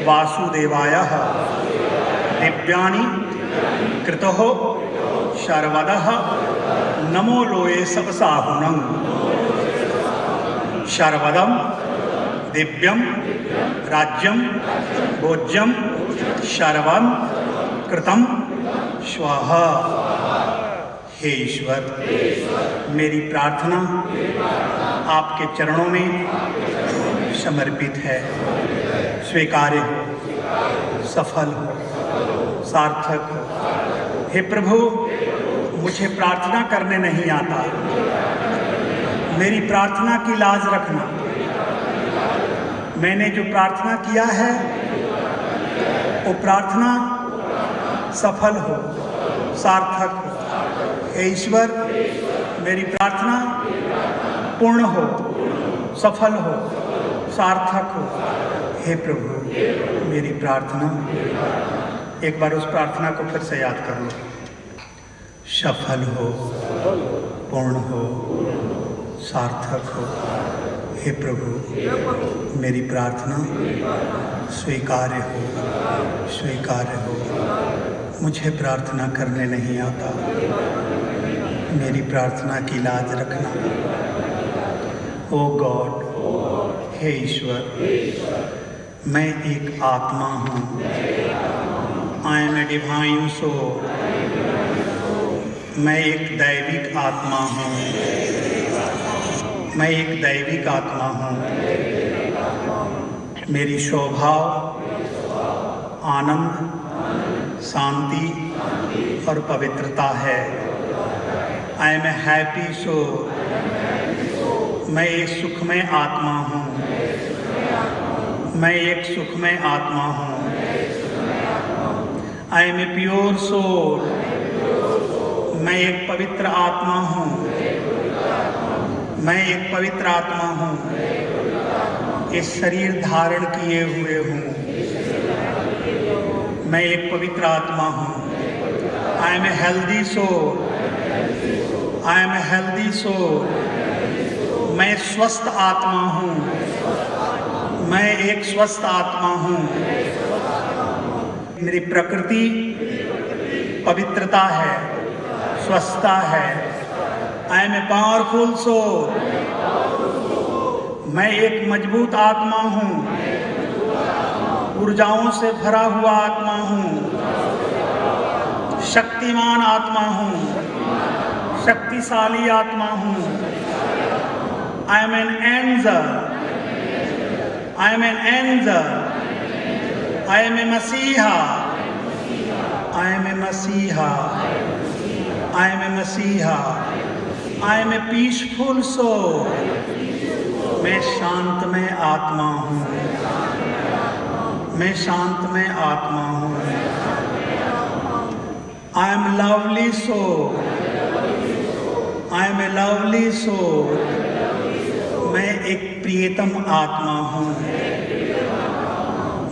वासुदेवाय दिव्यानि कृतः शर्वदः नमो लोये सपसाहुनं शर्वदं दिव्यं राज्यं भोज्यं शर्वं कृतं स्वः। हे ईश्वर, मेरी प्रार्थना आपके चरणों में समर्पित है। स्वीकार्य हो, सफल हो, सार्थक हो। हे प्रभु, मुझे प्रार्थना करने नहीं आता, मेरी प्रार्थना की लाज रखना। मैंने जो प्रार्थना किया है वो प्रार्थना सफल हो, सार्थक हो। हे ईश्वर, मेरी प्रार्थना पूर्ण हो, सफल हो, सार्थक हो। हे प्रभु, मेरी प्रार्थना, एक बार उस प्रार्थना को फिर से याद कर लो। सफल हो, पूर्ण हो, सार्थक हो। हे प्रभु, मेरी प्रार्थना स्वीकार्य हो, स्वीकार्य हो। मुझे प्रार्थना करने नहीं आता, मेरी प्रार्थना की लाज रखना। ओ गॉड, हे ईश्वर, मैं एक आत्मा हूँ। I am a divine soul. मैं एक दैविक आत्मा हूँ। मैं एक दैविक आत्मा हूँ। मेरी स्वभाव आनंद, शांति और पवित्रता है। I am a happy soul. मैं एक सुखमय आत्मा हूँ। मैं एक सुखमय आत्मा हूँ। I am a pure soul. मैं एक पवित्र आत्मा हूँ। मैं एक पवित्र आत्मा हूँ। इस शरीर धारण किए हुए हूँ। मैं एक पवित्र आत्मा हूँ। I am a healthy soul. I am a healthy soul. मैं स्वस्थ आत्मा हूँ। मैं एक स्वस्थ आत्मा हूँ। मेरी प्रकृति पवित्रता है, स्वस्थता है। I am a powerful soul. मैं एक मजबूत आत्मा हूँ। ऊर्जाओं से भरा हुआ आत्मा हूँ। शक्तिमान आत्मा हूँ। शक्तिशाली आत्मा हूँ। I am an angel. I am an angel. I am a मसीहा। आई एम ए मसीहा। आई एम ए मसीहा। I am a peaceful soul. मैं शांतमय आत्मा हूँ। मैं शांतमय आत्मा हूँ। I am lovely soul. I am a lovely soul. मैं एक प्रियतम आत्मा हूँ।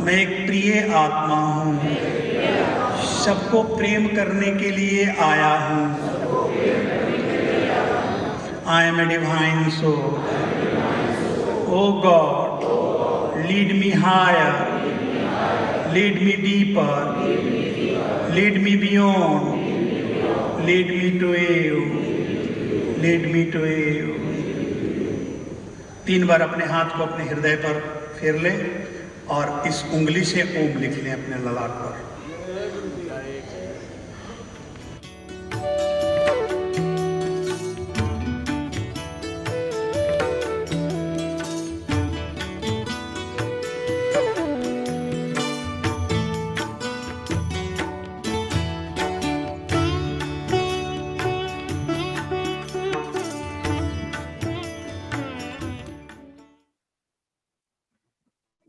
मैं एक प्रिय आत्मा हूँ। सबको प्रेम करने के लिए आया हूँ। I am a divine soul. Oh God, lead me higher, lead me deeper, lead me beyond, lead me to you, lead me to you. 3 बार अपने हाथ को अपने हृदय पर फेर लें और इस उंगली से ओम लिख लें अपने ललाट पर।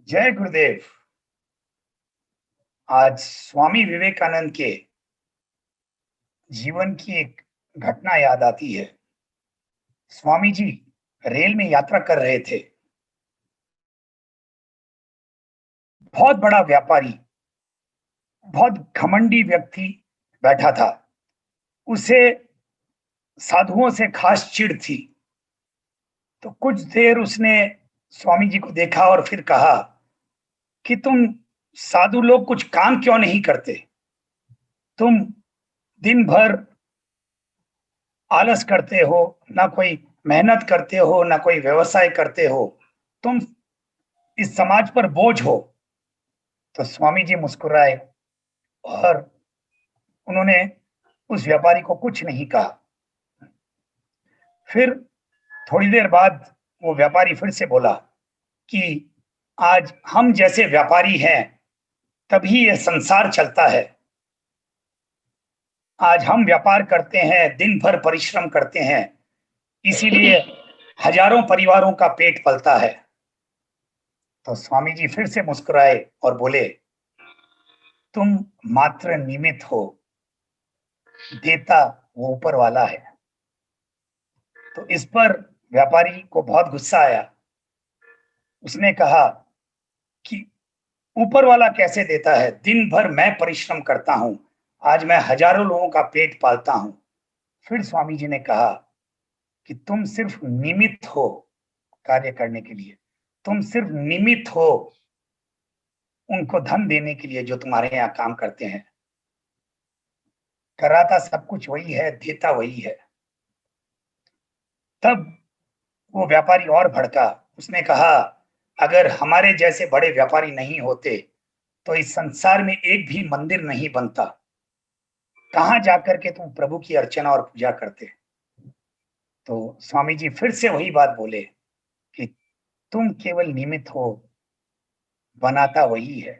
जय गुरुदेव। आज स्वामी विवेकानंद के जीवन की एक घटना याद आती है। स्वामी जी रेल में यात्रा कर रहे थे। बहुत बड़ा व्यापारी, बहुत घमंडी व्यक्ति बैठा था। उसे साधुओं से खास चिढ़ थी। तो कुछ देर उसने स्वामी जी को देखा और फिर कहा कि तुम साधु लोग कुछ काम क्यों नहीं करते? तुम दिन भर आलस करते हो, ना कोई मेहनत करते हो, ना कोई व्यवसाय करते हो, तुम इस समाज पर बोझ हो। तो स्वामी जी मुस्कुराए और उन्होंने उस व्यापारी को कुछ नहीं कहा। फिर थोड़ी देर बाद वो व्यापारी फिर से बोला कि आज हम जैसे व्यापारी हैं तभी ये संसार चलता है। आज हम व्यापार करते हैं, दिन भर परिश्रम करते हैं, इसीलिए हजारों परिवारों का पेट पलता है। तो स्वामी जी फिर से मुस्कुराए और बोले, तुम मात्र निमित्त हो, देता वो ऊपर वाला है। तो इस पर व्यापारी को बहुत गुस्सा आया। उसने कहा कि ऊपर वाला कैसे देता है? दिन भर मैं परिश्रम करता हूं, आज मैं हजारों लोगों का पेट पालता हूं। फिर स्वामी जी ने कहा कि तुम सिर्फ निमित्त हो कार्य करने के लिए, तुम सिर्फ निमित्त हो उनको धन देने के लिए जो तुम्हारे यहाँ काम करते हैं। कराता सब कुछ वही है, देता वही है। तब वो व्यापारी और भड़का। उसने कहा, अगर हमारे जैसे बड़े व्यापारी नहीं होते तो इस संसार में एक भी मंदिर नहीं बनता। कहां जाकर के तुम प्रभु की अर्चना और पूजा करते? तो स्वामी जी फिर से वही बात बोले कि तुम केवल निमित्त हो, बनाता वही है।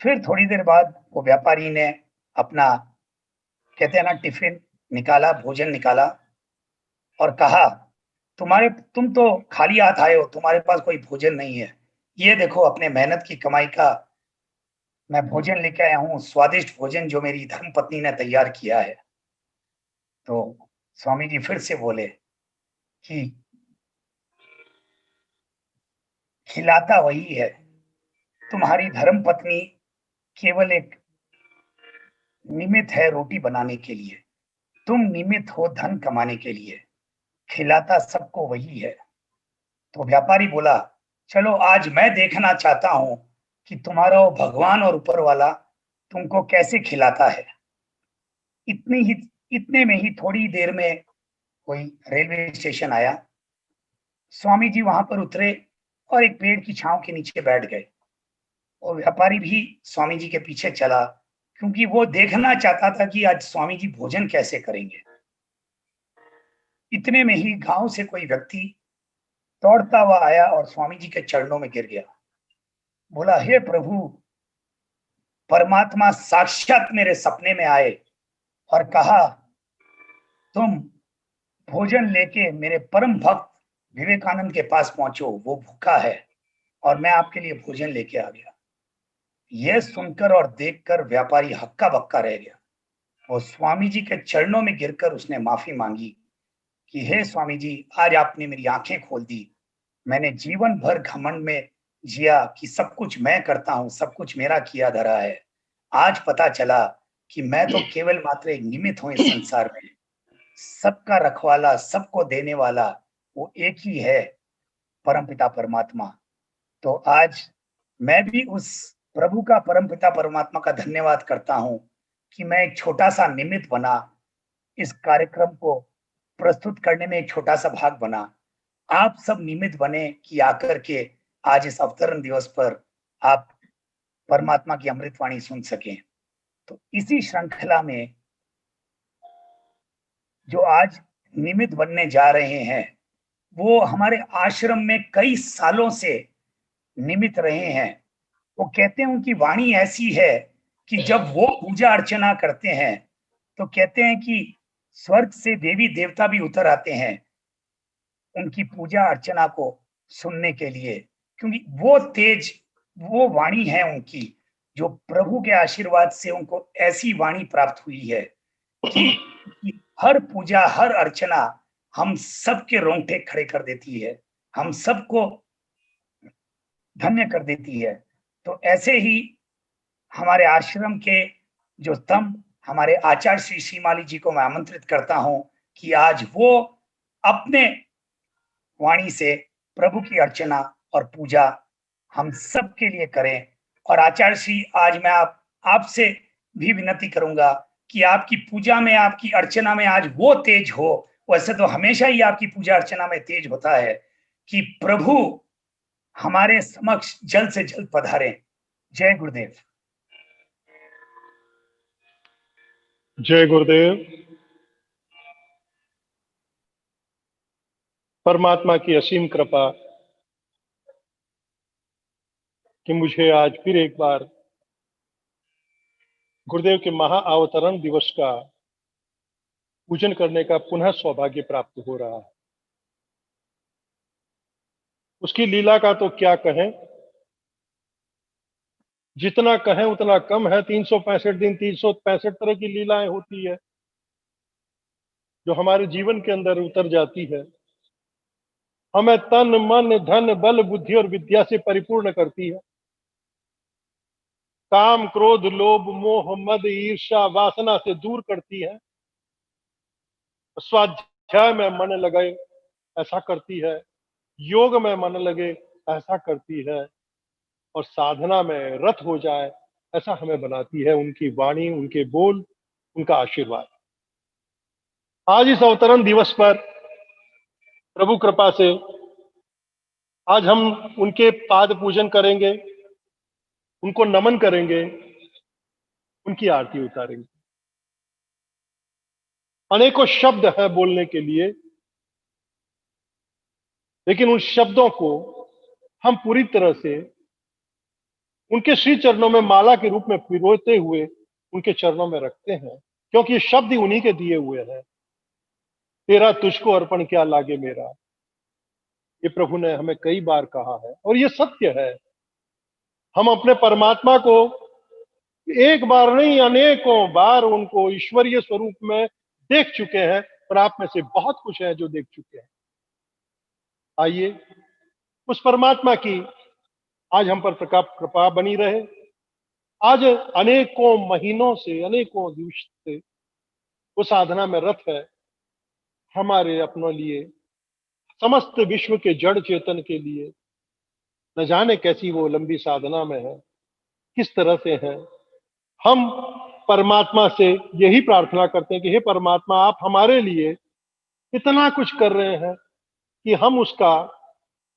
फिर थोड़ी देर बाद वो व्यापारी ने अपना, कहते हैं ना, टिफिन निकाला, भोजन निकाला और कहा, तुम तो खाली हाथ आए हो, तुम्हारे पास कोई भोजन नहीं है। ये देखो अपने मेहनत की कमाई का मैं भोजन लेके आया हूँ, स्वादिष्ट भोजन जो मेरी धर्मपत्नी ने तैयार किया है। तो स्वामी जी फिर से बोले कि खिलाता वही है, तुम्हारी धर्मपत्नी केवल एक निमित्त है रोटी बनाने के लिए, तुम निमित्त हो धन कमाने के लिए, खिलाता सबको वही है। तो व्यापारी बोला, चलो आज मैं देखना चाहता हूं कि तुम्हारा वो भगवान और ऊपर वाला तुमको कैसे खिलाता है। इतने में ही थोड़ी देर में कोई रेलवे स्टेशन आया। स्वामी जी वहां पर उतरे और एक पेड़ की छांव के नीचे बैठ गए और व्यापारी भी स्वामी जी के पीछे चला, क्योंकि वो देखना चाहता था कि आज स्वामी जी भोजन कैसे करेंगे। इतने में ही गांव से कोई व्यक्ति दौड़ता हुआ आया और स्वामी जी के चरणों में गिर गया। बोला, हे प्रभु, परमात्मा साक्षात मेरे सपने में आए और कहा तुम भोजन लेके मेरे परम भक्त विवेकानंद के पास पहुंचो, वो भूखा है और मैं आपके लिए भोजन लेके आ गया। यह सुनकर और देखकर व्यापारी हक्का बक्का रह गया। वो स्वामी जी के चरणों में गिरकर उसने माफी मांगी कि हे स्वामी जी, आज आपने मेरी आंखें खोल दी। मैंने जीवन भर घमंड में जिया कि सब कुछ मैं करता हूं, सब कुछ मेरा किया धरा है। आज पता चला कि मैं तो केवल मात्र एक निमित्त हूं इस संसार में। सबका रखवाला, सबको देने वाला वो एक ही है, परमपिता परमात्मा। तो आज मैं भी उस प्रभु का परमपिता परमात्मा का धन्यवाद करता हूं कि मैं एक छोटा सा निमित्त बना, इस कार्यक्रम को प्रस्तुत करने में एक छोटा सा भाग बना। आप सब निमित्त बने कि आकर के आज इस अवतरण दिवस पर आप परमात्मा की अमृतवाणी सुन सकें। तो इसी श्रृंखला में जो आज निमित्त बनने जा रहे हैं, वो हमारे आश्रम में कई सालों से निमित्त रहे हैं। वो कहते हैं उनकी वाणी ऐसी है कि जब वो पूजा अर्चना करते हैं तो कहते हैं कि स्वर्ग से देवी देवता भी उतर आते हैं उनकी पूजा अर्चना को सुनने के लिए, क्योंकि वो तेज, वो वाणी है उनकी, जो प्रभु के आशीर्वाद से उनको ऐसी वाणी प्राप्त हुई है कि हर पूजा, हर अर्चना हम सबके रोंगटे खड़े कर देती है, हम सबको धन्य कर देती है। तो ऐसे ही हमारे आश्रम के जो स्तंभ, हमारे आचार्य श्री सीमाली जी को मैं आमंत्रित करता हूं कि आज वो अपने वाणी से प्रभु की अर्चना और पूजा हम सब के लिए करें। और आचार्य श्री, आज मैं आपसे भी विनती करूंगा कि आपकी पूजा में, आपकी अर्चना में आज वो तेज हो, वैसे तो हमेशा ही आपकी पूजा अर्चना में तेज होता है, कि प्रभु हमारे समक्ष जल्द से जल्द पधारें। जय गुरुदेव। जय गुरुदेव। परमात्मा की असीम कृपा कि मुझे आज फिर एक बार गुरुदेव के महा अवतरण दिवस का पूजन करने का पुनः सौभाग्य प्राप्त हो रहा है। उसकी लीला का तो क्या कहें, जितना कहें उतना कम है। 365 दिन 365 तरह की लीलाएं होती है जो हमारे जीवन के अंदर उतर जाती है, हमें तन मन धन बल बुद्धि और विद्या से परिपूर्ण करती है। काम क्रोध लोभ मोह मद ईर्ष्या वासना से दूर करती है। स्वाध्याय में मन लगे ऐसा करती है, योग में मन लगे ऐसा करती है, और साधना में रत हो जाए ऐसा हमें बनाती है उनकी वाणी, उनके बोल, उनका आशीर्वाद। आज इस अवतरण दिवस पर प्रभु कृपा से आज हम उनके पाद पूजन करेंगे, उनको नमन करेंगे, उनकी आरती उतारेंगे। अनेकों शब्द हैं बोलने के लिए, लेकिन उन शब्दों को हम पूरी तरह से उनके श्री चरणों में माला के रूप में पिरोते हुए उनके चरणों में रखते हैं, क्योंकि ये शब्द ही उन्हीं के दिए हुए हैं। तेरा तुझको अर्पण क्या लागे मेरा, ये प्रभु ने हमें कई बार कहा है और ये सत्य है। हम अपने परमात्मा को एक बार नहीं अनेकों बार उनको ईश्वरीय स्वरूप में देख चुके हैं, और आप में से बहुत कुछ है जो देख चुके हैं। आइए उस परमात्मा की आज हम पर कृपा बनी रहे। आज अनेकों महीनों से, अनेकों दिवस से वो साधना में रत है, हमारे अपनों लिए, समस्त विश्व के जड़ चेतन के लिए। न जाने कैसी वो लंबी साधना में है, किस तरह से है। हम परमात्मा से यही प्रार्थना करते हैं कि हे परमात्मा, आप हमारे लिए इतना कुछ कर रहे हैं कि हम उसका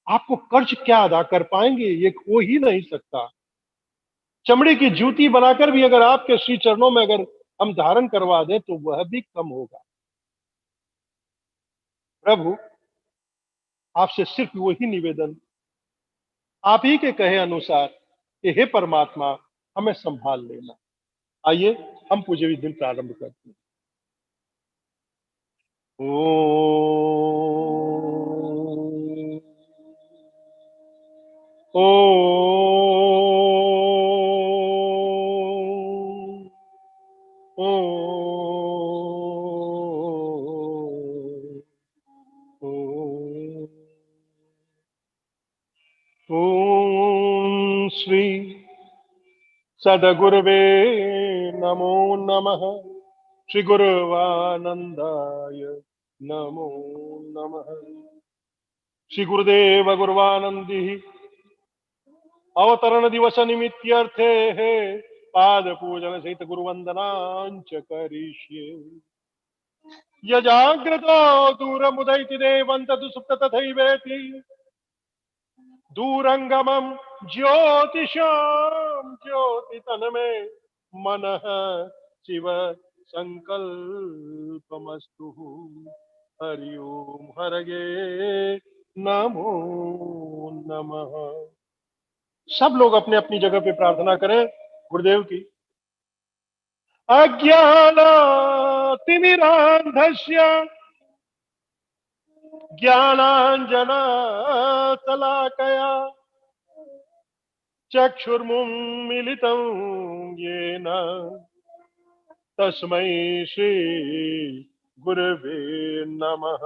आपको कर्ज क्या अदा कर पाएंगे, ये हो ही नहीं सकता। चमड़ी की जूती बनाकर भी अगर आपके श्री चरणों में अगर हम धारण करवा दें तो वह भी कम होगा। प्रभु, आपसे सिर्फ वही निवेदन, आप ही के कहे अनुसार कि हे परमात्मा हमें संभाल लेना। आइए हम पूजे हुए दिन प्रारंभ करते हैं। ओम श्री सद्गुरुवे नमो नमः। श्री गुरुवानंदाय नमो नमः। श्री गुरुदेव गुरुवानंदी अवतरण दिवस निमित्त्यर्थे हे पाद पूजन सहित गुरुवंदनांच करिष्ये। यजाग्रतो दूरमुदैति देवन्त दुसुप्त तथैवेति दूरंगमं ज्योतिषां ज्योतितनमे मनः शिव संकल्पमस्तु। हरि ओम हरगे नमो नमः। सब लोग अपने अपनी जगह पे प्रार्थना करें गुरुदेव की। अज्ञानातिमिरान्धस्य ज्ञानाञ्जनशलाकया चक्षुर्मुन्मिलितं येन तस्मै श्री गुरवे नमः।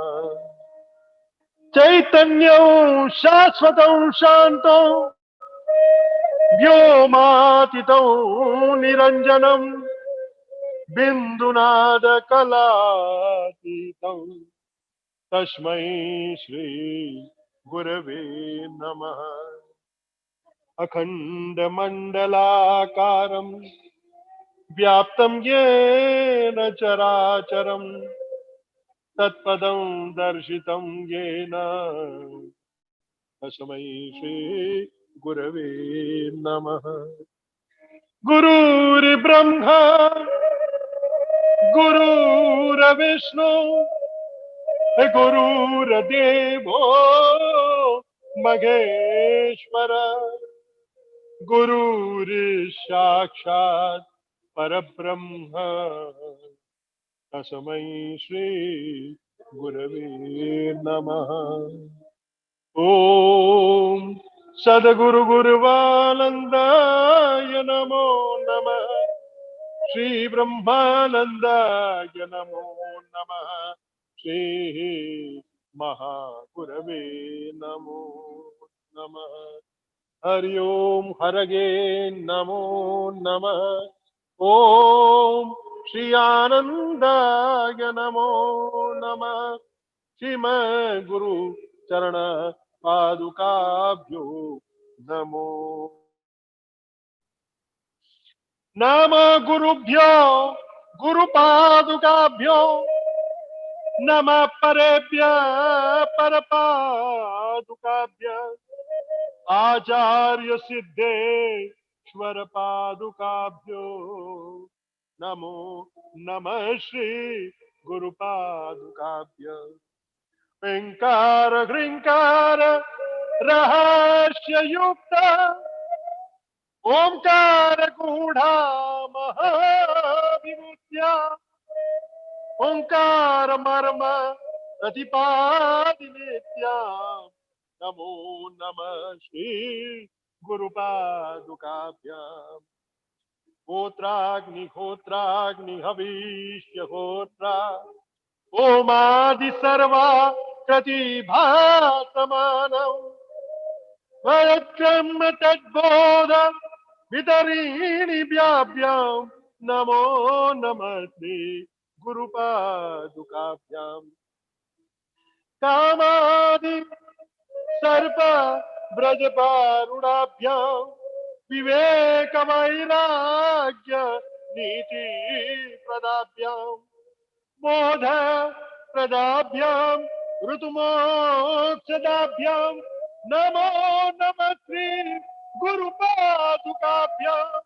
चैतन्यं शाश्वतं शान्तं व्योमातीतं निरञ्जनं बिन्दुनादकलातीतं तस्मै श्री गुरवे नमः। अखण्डमण्डलाकारं व्याप्तं येन चराचरं तत्पदं दर्शितं येन तस्मै श्री गुरवे नमः। गुरुर्ब्रह्मा गुरुर्विष्णु गुरुर्देवो महेश्वर गुरुर्साक्षात् परब्रह्म तस्मै श्री गुरवे नमः। ओम सद्गुरु गुरुवानंदाय नमो नमः। श्री ब्रह्मानंदाय नमो नमः। श्री महागुरवे नमो नमः। हरि ओम हरगे नमो नमः। ओम श्री आनंदाय नमो नमः। श्रीमद् गुरु चरण पादुकाभ्यो नमो नमः। गुरुभ्यो गुरुपादुकाभ्यो नमः। परेभ्यः परपादुकाभ्यः आचार्य सिद्धेश्वर पादुकाभ्यो नमो नमः। श्री गुरुपादुकाभ्यः ह्रींकार ह्रींकार रहस्य युक्त ओंकार गूढ़ा महाविभूत्या ओंकार मर्म प्रतिपादिनेत्या नमो नमः। श्री गुरुपादुकाभ्याम् होत्राग्नि हविष्य होत्रा ओमादि सर्वा प्रतिभासमानम् वयक्रम तद्बोध वितरीणि व्याभ्याम् नमो नमः। श्री गुरुपादुकाभ्याम् कामादि सर्प ब्रजपारुणाभ्याम् विवेक वैराग्य नीति प्रदाभ्याम् बोध प्रदाभ्याम् ऋतुमोक्षदाभ्याम् नमो नमः। श्री गुरुपादुकाभ्याम्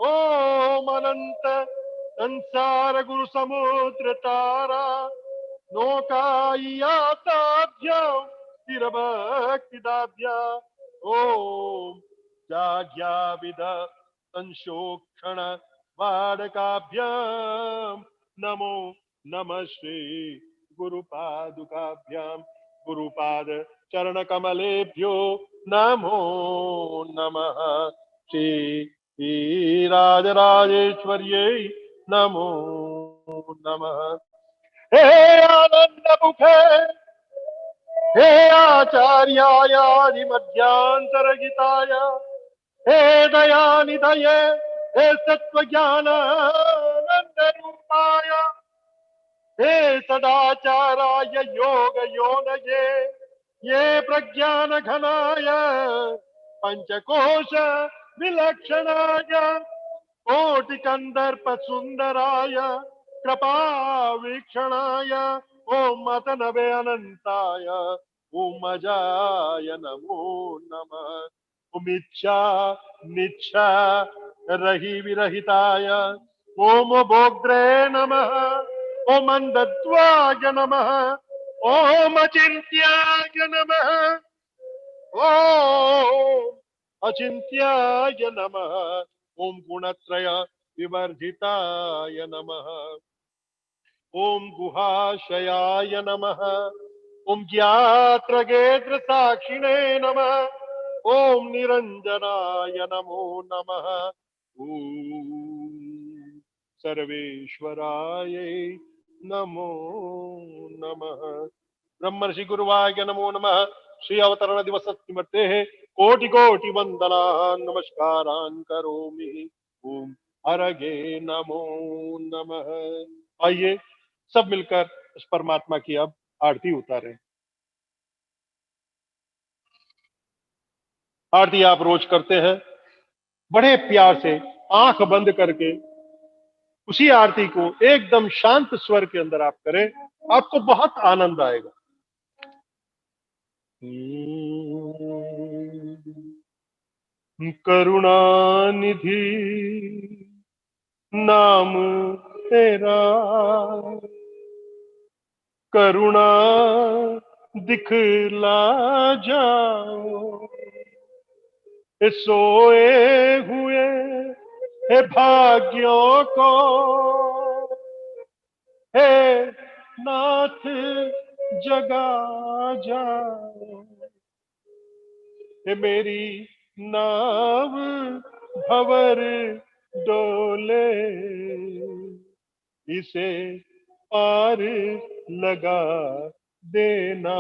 ओम अनंत संसार गुरु समुद्र तारा नौकायाताभ्याम् स्थिरभक्तिदाभ्या ओम जाग्याविद संशोक्षण वाडकाभ्याम् नमो नमः। श्री गुरुपादुकाभ्याम् गुरुपाद चरण कमलेभ्यो नमो नमः। श्री राजराजेश्वर्यै नमो नमः। हे आनंद मुखे हे आचार्यायादि मध्यांतर गीताय हे दयानिधये हे सत्वज्ञानानंद रूपाय हे सदाचाराय योग योनये ये प्रज्ञान घनाय पंचकोश विलक्षणाय कोटि कंदर्प सुंदराय कृपा वीक्षणाय ओम मतनवे अनंताय ओम अजाय नमो नमः। ओम इच्छा निच्छा रहि विरहिताय ओम भोग्रे नमः। ओम अंधत्वाय नमः। ओम अचिंत्याय नमः। ओम अचिंत्याय नमः। ओम गुणत्रय विवर्जिताय नमः। ओम गुहाशयाय नमः। ओम ज्ञात्रगेत्र साक्षिणे नमः। ओम निरंजनाय नमो नमः। ओम सर्वेश्वराय नमो नमः। ब्रह्मर्षि गुरुवाय नमो नमः। श्री अवतरण दिवस स्मृते कोटि कोटि वंदना नमस्कारान् करोमि। ओम हरगे नमो नमः। आइए सब मिलकर उस परमात्मा की अब आरती उतारें। आरती आप रोज करते हैं, बड़े प्यार से आंख बंद करके उसी आरती को एकदम शांत स्वर के अंदर आप करें, आपको बहुत आनंद आएगा। करुणानिधि नाम तेरा, करुणा दिखला जाओ। सोए हुए हे भाग्यों को हे नाथ जगा जाओ। हे मेरी नाव भंवर डोले, इसे पार लगा देना।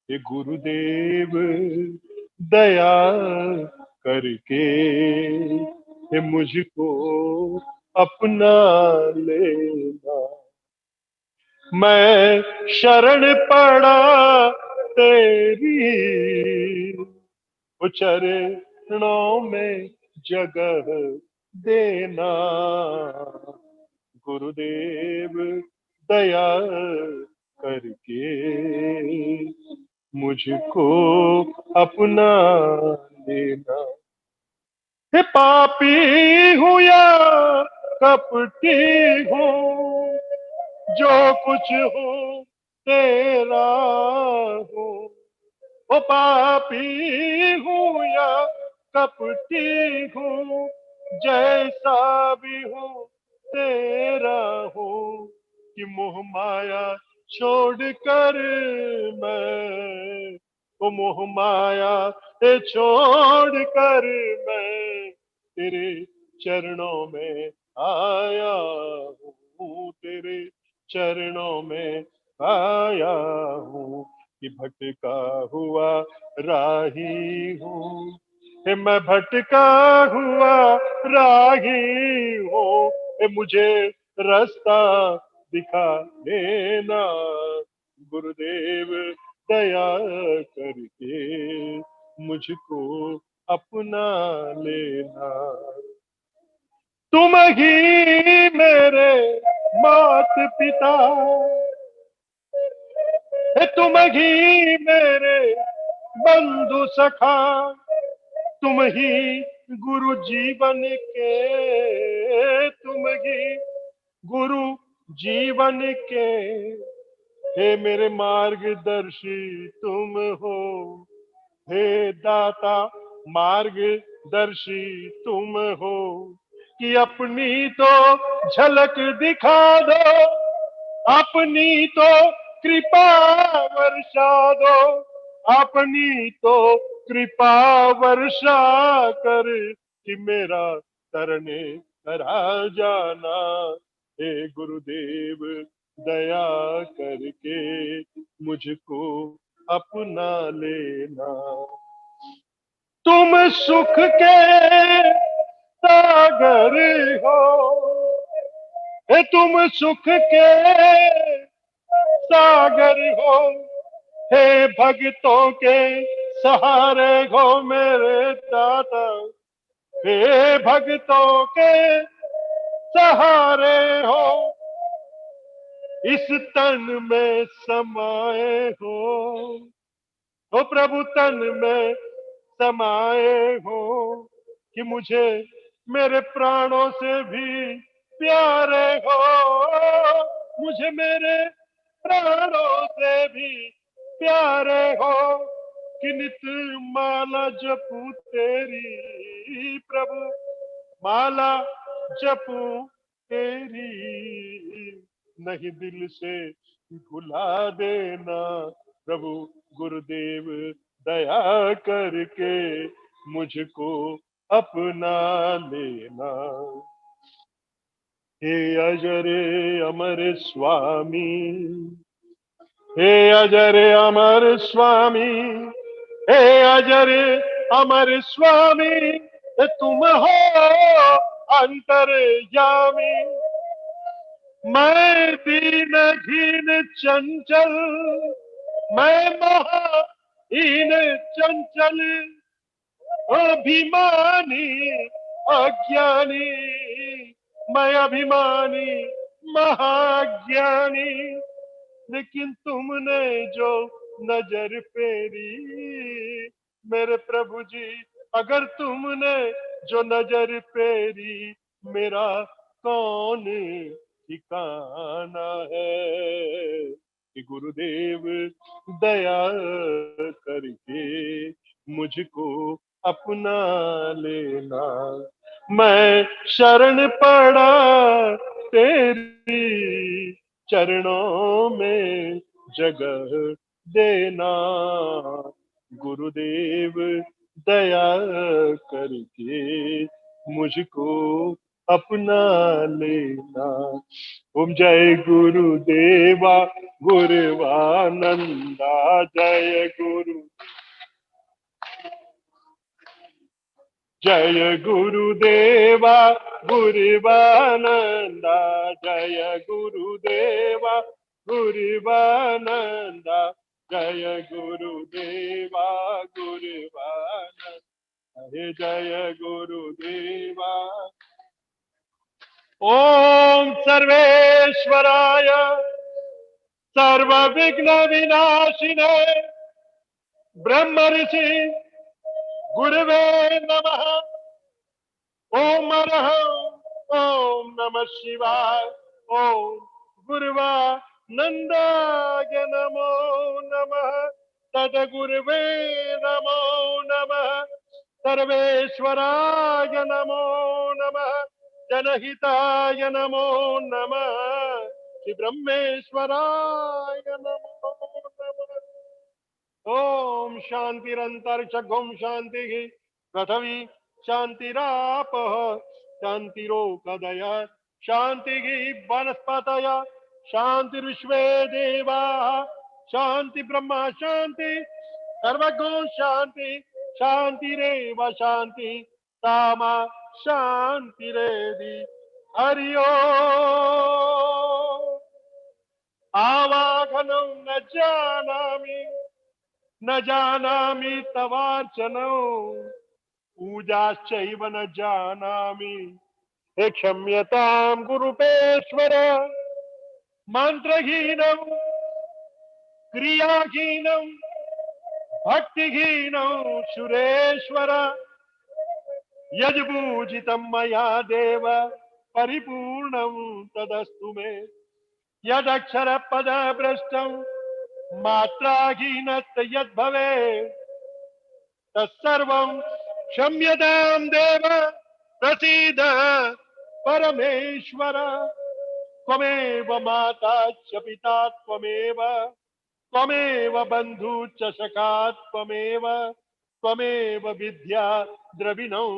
हे गुरुदेव दया करके हे मुझको अपना लेना। मैं शरण पड़ा तेरी, चरणों में जगह देना। गुरुदेव दया करके मुझको अपना लेना। हे पापी हूँ या कपटी हूँ, जो कुछ हूँ तेरा हूँ। ओ पापी हूँ या कपटी हूँ, जैसा भी हूँ तेरा हूँ। कि मोह माया छोड़कर मैं, ओ मोह माया छोड़कर मैं तेरे चरणों में आया हूँ। तेरे चरणों में आया हूँ। कि भटका हुआ राही हूँ, हे मैं भटका हुआ राही हूँ। हे मुझे रास्ता दिखा देना। गुरुदेव दया करके मुझको अपना लेना। तुम ही मेरे मात पिता, तुम ही मेरे बंधु सखा, तुम ही गुरु जीवन के, तुम ही गुरु जीवन के। हे मेरे मार्गदर्शी तुम हो, हे दाता मार्गदर्शी तुम हो। कि अपनी तो झलक दिखा दो, अपनी तो कृपा वर्षा दो, अपनी तो कृपा वर्षा कर। कि मेरा तरने करा जाना। हे गुरुदेव दया करके मुझको अपना लेना। तुम सुख के सागर हो, तुम सुख के सागर हो। हे भक्तों के सहारे हो मेरे दाता, हे भक्तों के सहारे हो, इस तन में समाए हो, ओ प्रभु तन में समाए हो, कि मुझे मेरे प्राणों से भी प्यारे हो, मुझे मेरे प्राणों से भी प्यारे हो, कि नित माला जपू तेरी प्रभु, माला जपू तेरी, नहीं दिल से भुला देना प्रभु गुरुदेव, दया करके मुझको अपना लेना। हे अजरे अमर स्वामी, हे अजरे अमर स्वामी, हे अजरे अमर स्वामी, तुम हो अंतर्यामी। मैं दीन हीन चंचल, मैं महाहीन चंचल, अभिमानी अज्ञानी, मैं अभिमानी महाज्ञानी, लेकिन तुमने जो नजर फेरी मेरे प्रभु जी, अगर तुमने जो नजर फेरी, मेरा कौन ठिकाना है, कि गुरुदेव दया करके मुझको अपना लेना। मैं शरण पड़ा तेरी चरणों में जगह देना, गुरुदेव दया करके मुझको अपना लेना। ओम जय गुरुदेवा गुरुवानंदा, जय गुरु, जय गुरुदेवा गुरुवानंदा, जय गुरुदेवा गुरुवानंदा, जय गुरुदेवा गुरुवानंदा, जय गुरुदेवा। ओम सर्वेश्वराय सर्व विघ्न विनाशिने ब्रह्म ऋषि गुरुवे नमः। ओम ओम नमः शिवाय। ओम गुरुवानंदाय नमो नमः। सद्गुरुवे नमो नमः। सर्वेश्वराय नमो नमः। जनहिताय नमो नमः। श्री ब्रह्मेश्वराय नमो नमः। ओम शांतिरंतरिक्षगुम शांति पृथ्वी शांतिरापः शांतिरोकदय शांति वनस्पतय शांतिर्विश्वे देवाः शांति ब्रह्म शांति सर्वगुण शांति शांतिरेव शांति सामा शांतिरेधि। हरि ओम। आवाहनं न जानामि न जानामि तवार्चनो पूजाश्चैव न जानामि। हे क्षम्यतां गुरुपेश्वर। मंत्रहीनं क्रियाहीनं भक्तिहीनं सुरेश्वर। यज्बूजितं मया देव परिपूर्णं तदस्तु मे। यदक्षर पद भ्रष्टं मात्राहीनस्य यद्भवेत् तत्सर्वं क्षम्यतां देव प्रसीद परमेश्वर। त्वमेव माता च पिता त्वमेव त्वमेव बन्धु च सखा त्वमेव त्वमेव विद्या द्रविणौ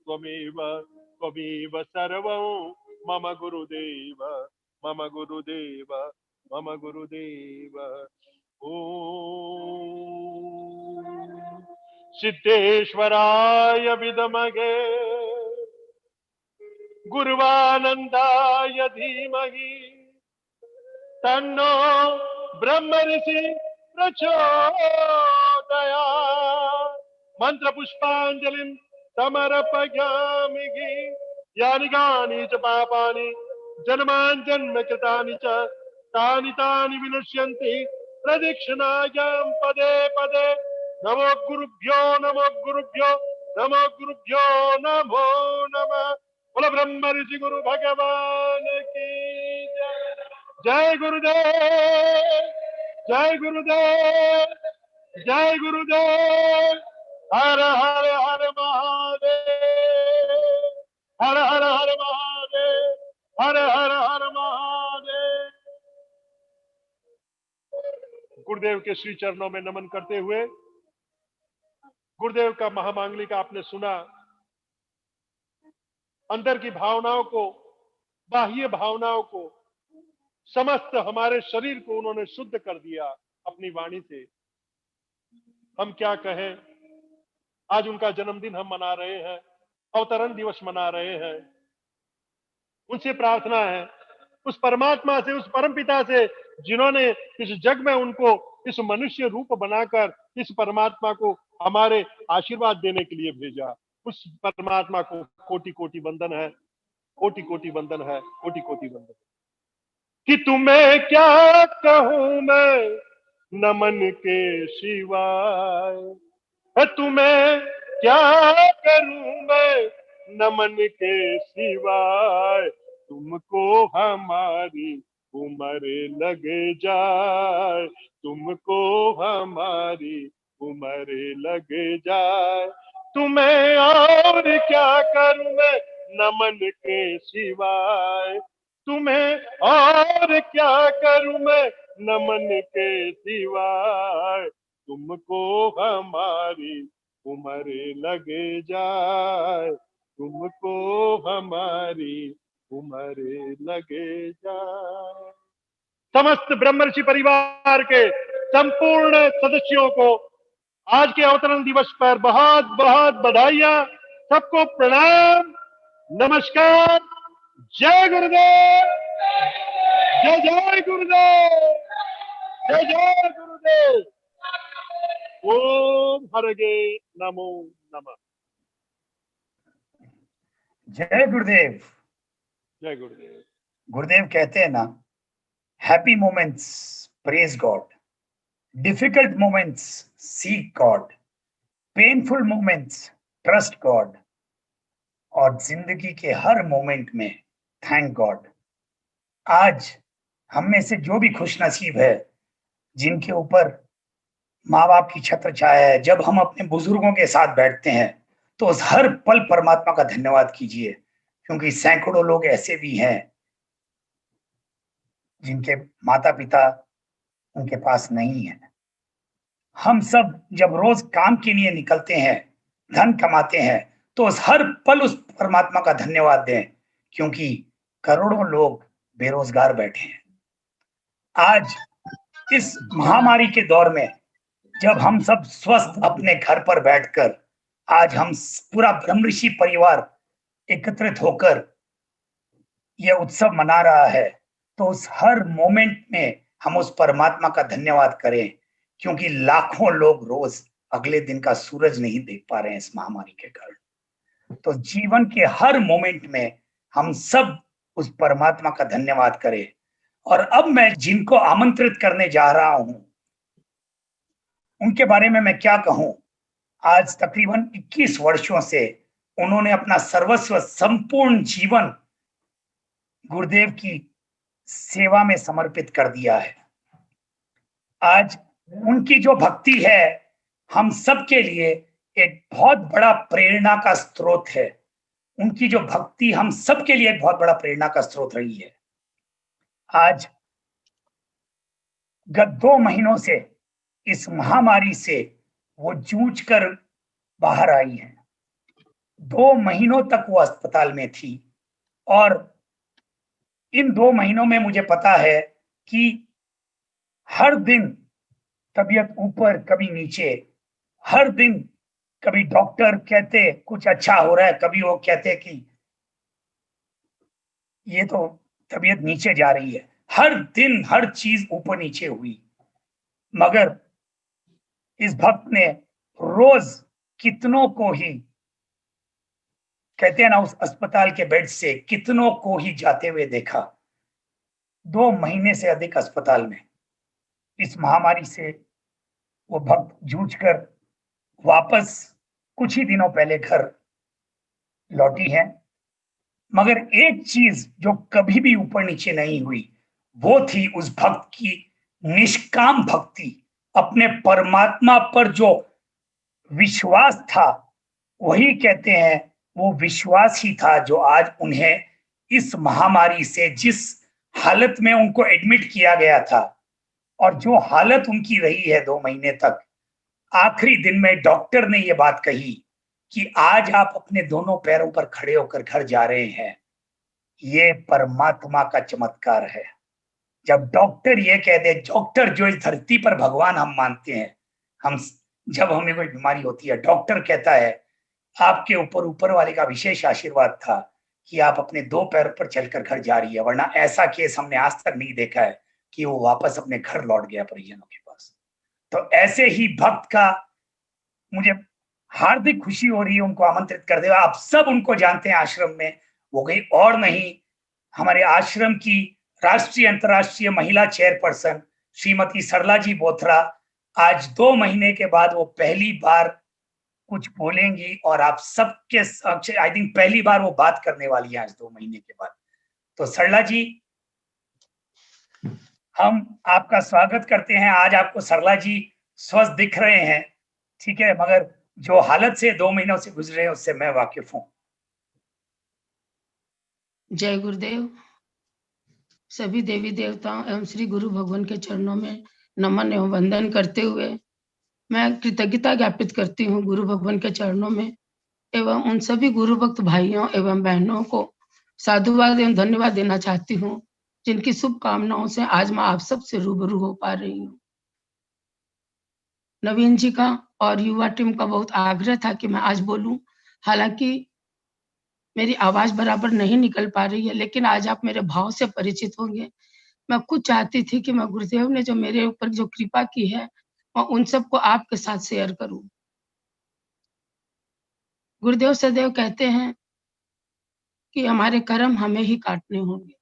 त्वमेव त्वमेव सर्वं मम गुरुदेव मम गुरुदेव मम गुरुदेव। ओम सिद्धेश्वराय विद्महे गुरुवानंदाय धीमहि तन्नो ब्रह्म ऋषि प्रचोदयात्। मंत्र पुष्पांजलिं समर्पयामि। यानि कानि च पापानि जन्मांजन्म कृतानि च तानि तानि विनश्यन्ति प्रदक्षिणायां पदे पदे। नमो गुरुभ्यो नमो गुरुभ्यो नमो गुरुभ्यो नमो नमः। बोलो ब्रह्म ऋषि गुरु भगवान की जय। जय गुरुदेव, जय गुरुदेव, जय गुरुदेव। हर हर हर महादेव, हर हर हर महादेव, हर हर हर महादेव। गुरुदेव के श्री चरणों में नमन करते हुए गुरुदेव का महामांगलिक आपने सुना। अंदर की भावनाओं को, बाह्य भावनाओं को, समस्त हमारे शरीर को उन्होंने शुद्ध कर दिया अपनी वाणी से। हम क्या कहें। आज उनका जन्मदिन हम मना रहे हैं, अवतरण दिवस मना रहे हैं। उनसे प्रार्थना है उस परमात्मा से, उस परमपिता से जिन्होंने इस जग में उनको इस मनुष्य रूप बनाकर इस परमात्मा को हमारे आशीर्वाद देने के लिए भेजा। उस परमात्मा को कोटि कोटि वंदन है, कोटि कोटि वंदन है, कोटि कोटि वंदन। कि तुम्हें क्या कहूं मैं नमन के सिवाय, तुम्हें क्या करूं मैं नमन के सिवाय। तुमको हमारी उम्र लग जाए, तुमको हमारी उम्र लग जाए। तुम्हें और क्या करूं मैं नमन के सिवाय, तुम्हें और क्या करूं मैं नमन के सिवाय। तुमको हमारी उम्र लग जाए, तुमको हमारी उम्र लग जाए। समस्त ब्रह्मर्षि परिवार के संपूर्ण सदस्यों को आज के अवतरण दिवस पर बहुत बहुत बधाइयां। सबको प्रणाम, नमस्कार। जय गुरुदेव, जय जय गुरुदेव, जय जय गुरुदेव। ओम हरगे नमो नमः। जय गुरुदेव। जय गुरुदेव। गुरुदेव कहते हैं ना, happy moments praise God, difficult moments seek God, painful moments trust God, और जिंदगी के हर मोमेंट में थैंक गॉड। आज हम में से जो भी खुश नसीब है जिनके ऊपर माँ बाप की छत्र छाया है, जब हम अपने बुजुर्गों के साथ बैठते हैं तो उस हर पल परमात्मा का धन्यवाद कीजिए, क्योंकि सैकड़ों लोग ऐसे भी हैं जिनके माता पिता उनके पास नहीं है। हम सब जब रोज काम के लिए निकलते हैं, धन कमाते हैं, तो उस हर पल उस परमात्मा का धन्यवाद दें, क्योंकि करोड़ों लोग बेरोजगार बैठे हैं। आज इस महामारी के दौर में जब हम सब स्वस्थ अपने घर पर बैठकर आज हम पूरा ब्रह्मऋषि परिवार एकत्रित होकर यह उत्सव मना रहा है, तो उस हर मोमेंट में हम उस परमात्मा का धन्यवाद करें, क्योंकि लाखों लोग रोज अगले दिन का सूरज नहीं देख पा रहे हैं इस महामारी के कारण। तो जीवन के हर मोमेंट में हम सब उस परमात्मा का धन्यवाद करें। और अब मैं जिनको आमंत्रित करने जा रहा हूं उनके बारे में मैं क्या कहूं। आज तकरीबन 21 वर्षों से उन्होंने अपना सर्वस्व संपूर्ण जीवन गुरुदेव की सेवा में समर्पित कर दिया है। आज उनकी जो भक्ति है हम सब के लिए एक बहुत बड़ा प्रेरणा का स्रोत है। उनकी जो भक्ति हम सब के लिए एक बहुत बड़ा प्रेरणा का स्रोत रही है। आज गत 2 महीनों से इस महामारी से वो जूझ कर बाहर आई है। 2 महीनों तक वो अस्पताल में थी, और इन 2 महीनों में मुझे पता है कि हर दिन तबीयत ऊपर कभी नीचे, हर दिन कभी डॉक्टर कहते कुछ अच्छा हो रहा है, कभी वो कहते कि ये तो तबीयत नीचे जा रही है। हर दिन हर चीज ऊपर नीचे हुई, मगर इस भक्त ने रोज कितनों को ही, कहते हैं ना, उस अस्पताल के बेड से कितनों को ही जाते हुए देखा। 2 महीने से अधिक अस्पताल में इस महामारी से वो भक्त जूझकर वापस कुछ ही दिनों पहले घर लौटी है। मगर एक चीज जो कभी भी ऊपर नीचे नहीं हुई, वो थी उस भक्त की निष्काम भक्ति। अपने परमात्मा पर जो विश्वास था, वही कहते हैं वो विश्वास ही था जो आज उन्हें इस महामारी से, जिस हालत में उनको एडमिट किया गया था और जो हालत उनकी रही है 2 महीने तक, आखिरी दिन में डॉक्टर ने ये बात कही कि आज आप अपने दोनों पैरों पर खड़े होकर घर जा रहे हैं। ये परमात्मा का चमत्कार है। जब डॉक्टर ये कह दे, डॉक्टर जो इस धरती पर भगवान हम मानते हैं, हम जब हमें कोई बीमारी होती है, डॉक्टर कहता है आपके ऊपर ऊपर वाले का विशेष आशीर्वाद था कि आप अपने 2 पैरों पर चलकर घर जा रही है, वरना ऐसा केस हमने आज तक नहीं देखा है कि वो वापस अपने घर लौट गया परिजनों के पास। तो ऐसे ही भक्त का मुझे हार्दिक खुशी हो रही है उनको आमंत्रित कर दे। आप सब उनको जानते हैं आश्रम में, वो कहीं और नहीं, हमारे आश्रम की राष्ट्रीय अंतर्राष्ट्रीय महिला चेयरपर्सन श्रीमती सरला जी बोथरा आज 2 महीने के बाद वो पहली बार कुछ बोलेंगी और आप सबके, आई थिंक पहली बार वो बात करने वाली है आज 2 महीने के बाद। तो सरला जी, हम आपका स्वागत करते हैं। आज आपको सरला जी स्वस्थ दिख रहे हैं, ठीक है, मगर जो हालत से 2 महीनों से गुजरे हैं उससे मैं वाकिफ हूँ। जय गुरुदेव। सभी देवी देवताओं एवं श्री गुरु भगवान के चरणों में नमन एवं वंदन करते हुए मैं कृतज्ञता ज्ञापित करती हूँ गुरु भगवान के चरणों में, एवं उन सभी गुरु भक्त भाइयों एवं बहनों को साधुवाद एवं धन्यवाद देना चाहती हूँ, जिनकी शुभकामनाओं से आज मैं आप सब से रूबरू हो पा रही हूँ। नवीन जी का और युवा टीम का बहुत आग्रह था कि मैं आज बोलूं, हालांकि मेरी आवाज बराबर नहीं निकल पा रही है, लेकिन आज आप मेरे भाव से परिचित होंगे। मैं खुद चाहती थी कि मैं गुरुदेव ने जो मेरे ऊपर जो कृपा की है, मैं उन सबको आपके साथ शेयर करूं। गुरुदेव सदैव कहते हैं कि हमारे कर्म हमें ही काटने होंगे,